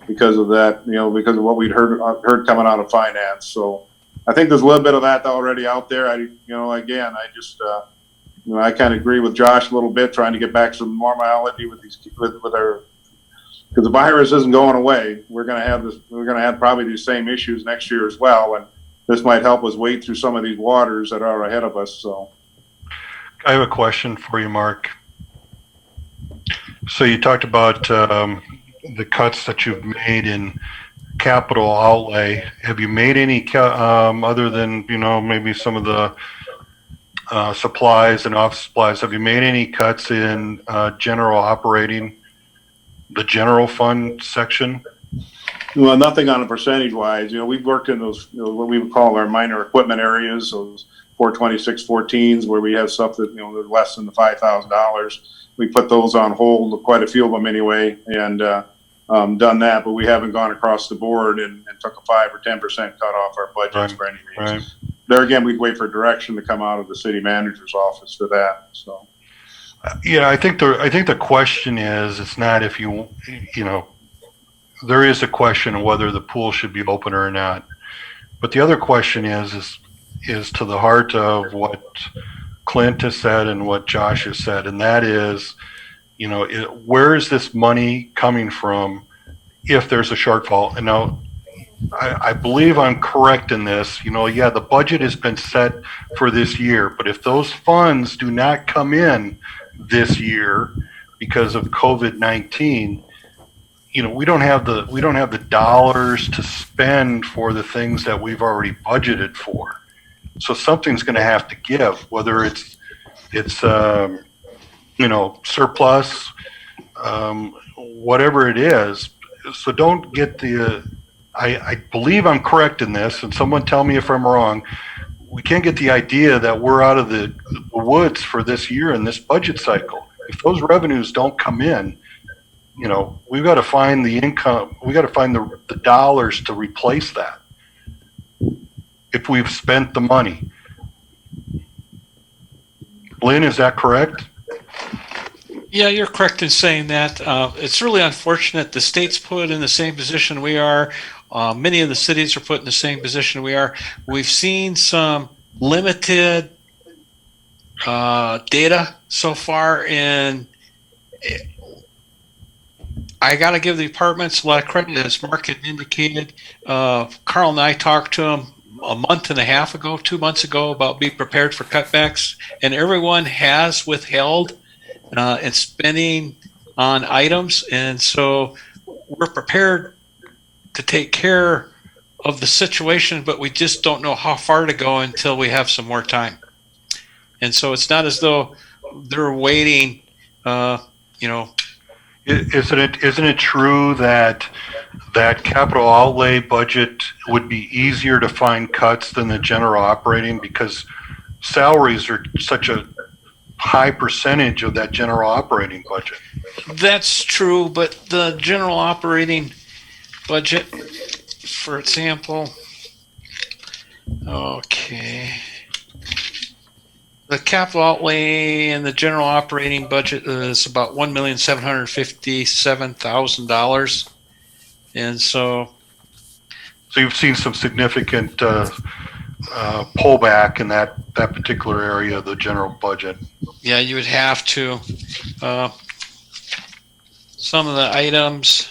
because of that, because of what we'd heard coming out of finance. So I think there's a little bit of that already out there. I kind of agree with Josh a little bit, trying to get back some normality with our, because the virus isn't going away. We're going to have probably these same issues next year as well. And this might help us wade through some of these waters that are ahead of us. So I have a question for you, Mark. So you talked about the cuts that you've made in capital outlay. Have you made any other than, you know, maybe some of the supplies and office supplies? Have you made any cuts in general operating, the general fund section? Well, nothing on a percentage wise. You know, we've worked in those, you know, what we would call our minor equipment areas, those 42614s where we have stuff that, you know, they're less than the $5,000. We put those on hold, quite a few of them anyway, and done that, but we haven't gone across the board and took a 5 or 10% cut off our budgets for any reason. Right. There again, we'd wait for direction to come out of the city manager's office for that. So, Yeah, I think the question is, it's not if you know, there is a question of whether the pool should be open or not. But the other question is to the heart of what Clint has said and what Josh has said, and that is, you know, where is this money coming from if there's a shortfall? And now, I believe I'm correct in this. You know, yeah, the budget has been set for this year, but if those funds do not come in this year because of COVID-19, you know, we don't have the dollars to spend for the things that we've already budgeted for. So something's going to have to give, whether it's you know, surplus, whatever it is. So don't get the, I believe I'm correct in this, and someone tell me if I'm wrong. We can't get the idea that we're out of the woods for this year in this budget cycle. If those revenues don't come in, you know, we've got to find the income, we got to find the dollars to replace that if we've spent the money. Lynn, is that correct? Yeah, you're correct in saying that. It's really unfortunate. The state's put in the same position we are. Many of the cities are put in the same position we are. We've seen some limited data so far, and I got to give the departments a lot of credit, as Mark had indicated. Carl and I talked to them a month and a half ago, 2 months ago, about being prepared for cutbacks, and everyone has withheld and spending on items, and so we're prepared to take care of the situation, but we just don't know how far to go until we have some more time. And so it's not as though they're waiting, you know. Isn't it true that capital outlay budget would be easier to find cuts than the general operating, because salaries are such a high percentage of that general operating budget? That's true, but the general operating budget, for example, okay, the capital outlay in the general operating budget is about $1,757,000, and so you've seen some significant pullback in that particular area of the general budget. yeah, you would have to. Some of the items.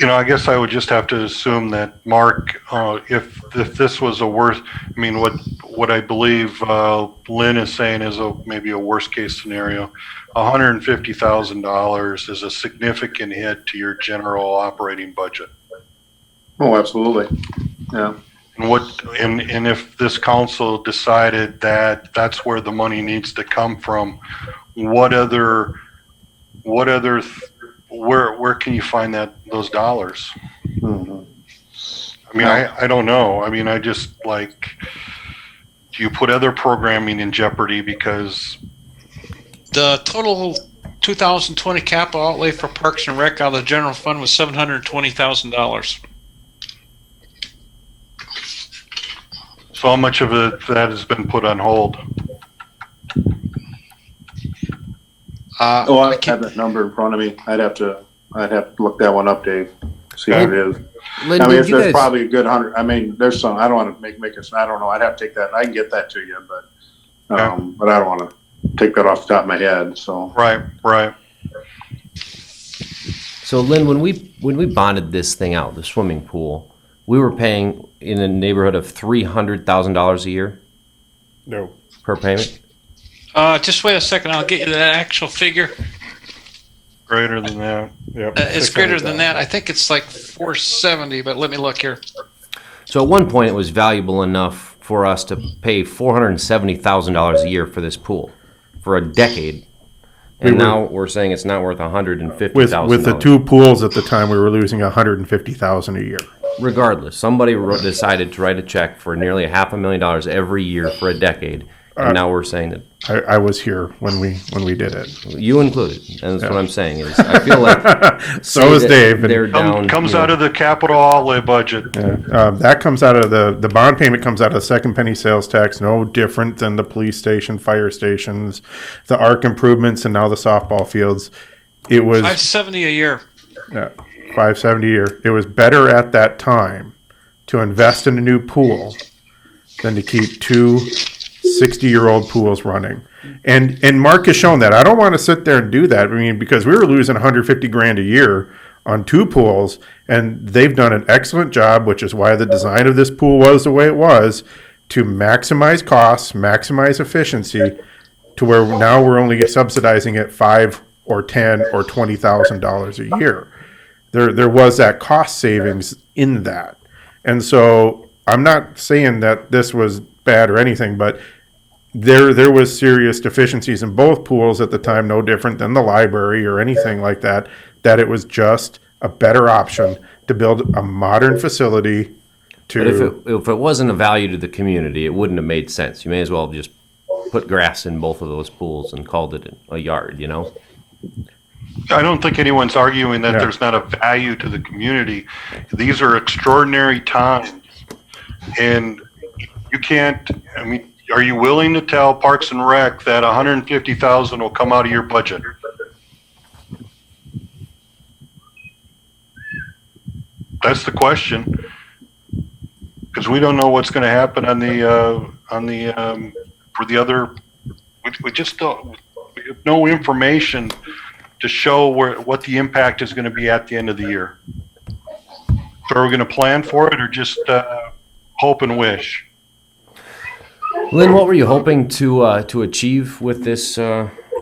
You know, I guess I would just have to assume that Mark, if this was a worse, I mean, what I believe Lynn is saying is maybe a worst case scenario. $150,000 is a significant hit to your general operating budget. oh, absolutely. Yeah. And if this council decided that that's where the money needs to come from, where can you find those dollars? Mm-hmm. I mean, I don't know. I mean, I just like, do you put other programming in jeopardy because The total 2020 capital outlay for Parks and Rec out of the general fund was $720,000. so much of it that has been put on hold? I have that number in front of me. I'd have to look that one up, Dave. See what it is. Lynn, I mean, did you there's guys- probably a good 100. I mean, there's some. I don't want to make it. I don't know. I'd have to take that. I can get that to you, but I don't want to take that off the top of my head. So Right. So Lynn, when we bonded this thing out, the swimming pool, we were paying in the neighborhood of $300,000 a year No. per payment. Just wait a second, I'll get you that actual figure. Greater than that. Yep. It's greater than that. I think it's like 470, but let me look here. So at one point, it was valuable enough for us to pay $470,000 a year for this pool for a decade. And now we're saying it's not worth $150,000. With the two pools at the time, we were losing $150,000 a year. Regardless, somebody decided to write a check for nearly $500,000 every year for a decade, and now we're saying that I was here when we did it. you included, and that's what I'm saying is I feel like So is Dave. They're down. Comes out of the capital outlay budget. That comes out of the bond payment comes out of the second penny sales tax, no different than the police station, fire stations, the ARC improvements, and now the softball fields. It was $570 a year. $570 a year. It was better at that time to invest in a new pool than to keep two 60-year-old pools running. And Mark has shown that. I don't want to sit there and do that. I mean, because we were losing $150,000 a year on two pools, and they've done an excellent job, which is why the design of this pool was the way it was, to maximize costs, maximize efficiency, to where now we're only subsidizing it $5,000 or $10,000 or $20,000 a year. There was that cost savings in that. And so I'm not saying that this was bad or anything, but there was serious deficiencies in both pools at the time, no different than the library or anything like that, that it was just a better option to build a modern facility to... But if it wasn't a value to the community, it wouldn't have made sense. You may as well have just put grass in both of those pools and called it a yard, you know? I don't think anyone's arguing that there's not a value to the community. These are extraordinary times. And you can't, I mean, are you willing to tell Parks and Rec that $150,000 will come out of your budget? That's the question. Because we don't know what's going to happen for the other, we just don't, we have no information to show what the impact is going to be at the end of the year. So are we going to plan for it or just hope and wish? Lynn, what were you hoping to achieve with this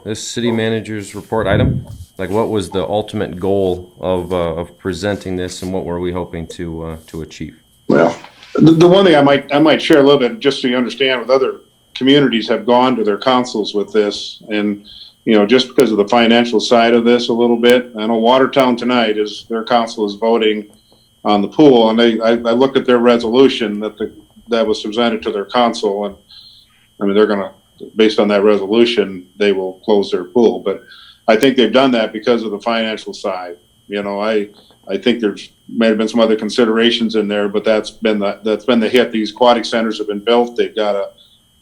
this city manager's report item? Like, what was the ultimate goal of presenting this, and what were we hoping to achieve? Well, the one thing I might share a little bit, just so you understand, with other communities have gone to their councils with this, and just because of the financial side of this a little bit. I know Watertown tonight their council is voting on the pool, and I looked at their resolution that was presented to their council, and I mean, they're gonna, based on that resolution, they will close their pool. But I think they've done that because of the financial side. I think there's may have been some other considerations in there, but that's been the hit. These aquatic centers have been built. They've got a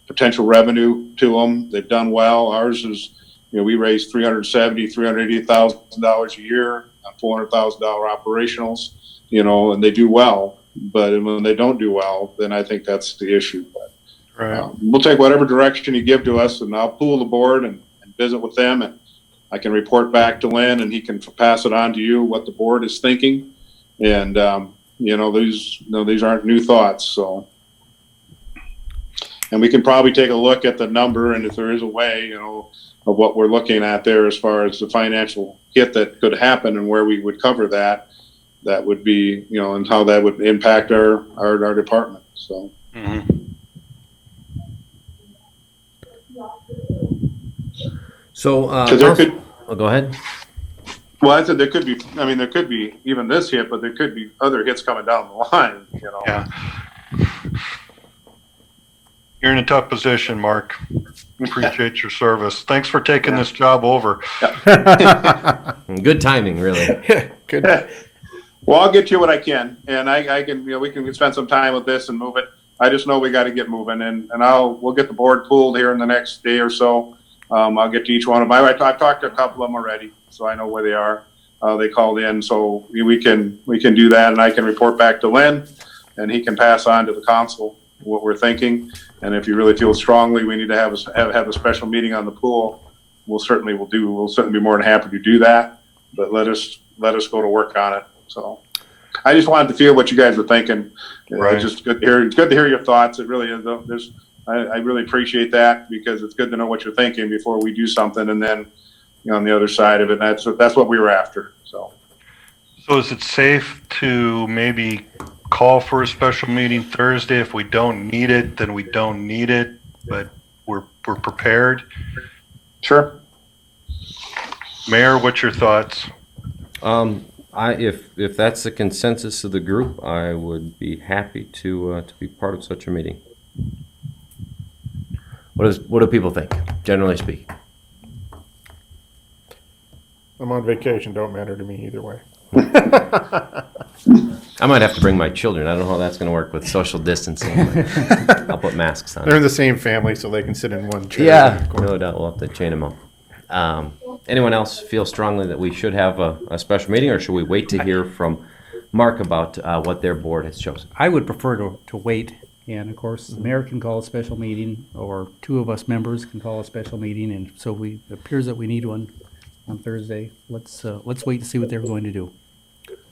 potential revenue to them. They've done well. Ours is, we raise $380,000 a year on $400,000 operationals, and they do well. But when they don't do well, then I think that's the issue. But we'll take whatever direction you give to us, and I'll pool the board and visit with them, and I can report back to Lynn, and he can pass it on to you what the board is thinking. And these aren't new thoughts, so. And we can probably take a look at the number, and if there is a way, of what we're looking at there as far as the financial hit that could happen and where we would cover that would be, and how that would impact our department. So. Mm-hmm. So, go ahead. Well, I said there could be even this hit, but there could be other hits coming down the line, Yeah. You're in a tough position, Mark. Appreciate your service. Thanks for taking this job over. Good timing, really. Good. Well, I'll get you what I can, and I can, we can spend some time with this and move it. I just know we got to get moving, and we'll get the board pooled here in the next day or so. I'll get to each one of them. I've talked to a couple of them already, so I know where they are. They called in, so we can do that, and I can report back to Lynn, and he can pass on to the council what we're thinking. And if you really feel strongly we need to have a special meeting on the pool, we'll certainly be more than happy to do that. But let us let us go to work on it. So I just wanted to feel what you guys were thinking. Right. It's just good to hear. It's good to hear your thoughts. It really is. I really appreciate that because it's good to know what you're thinking before we do something, and then on the other side of it, that's what we were after. So is it safe to maybe call for a special meeting Thursday? If we don't need it, then we don't need it, but we're prepared. Sure. Mayor, what's your thoughts? If that's the consensus of the group, I would be happy to be part of such a meeting. What do people think, generally speaking? I'm on vacation, don't matter to me either way. I might have to bring my children. I don't know how that's going to work with social distancing. But I'll put masks on. They're in the same family, so they can sit in one chair. Yeah, no doubt. We'll have to chain them up. Anyone else feel strongly that we should have a special meeting, or should we wait to hear from Mark about what their board has chosen? I would prefer to wait, and of course, the mayor can call a special meeting, or two of us members can call a special meeting, and so it appears that we need one on Thursday. Let's wait to see what they're going to do.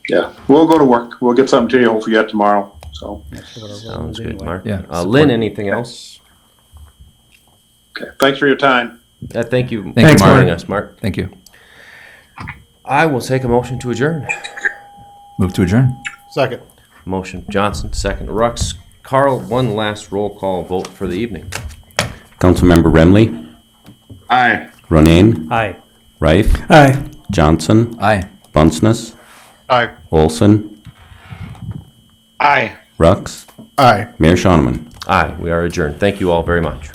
Yeah, we'll go to work. We'll get something to you hopefully yet tomorrow. So Sounds good, anyway. Mark. Yeah, Lynn, anything else? okay, thanks for your time. Thank you Thanks, for joining Mark. us, Mark. Thank you. I will take a motion to adjourn. Move to adjourn. Second. Motion Johnson, second Rux. Carl, one last roll call vote for the evening. Councilmember Remley, Aye. Ronayne, Aye. Rife, Aye. Johnson, Aye. Bunceness, Aye. Olson, Aye. Rux, Aye. Mayor Shonneman. Aye, we are adjourned. Thank you all very much.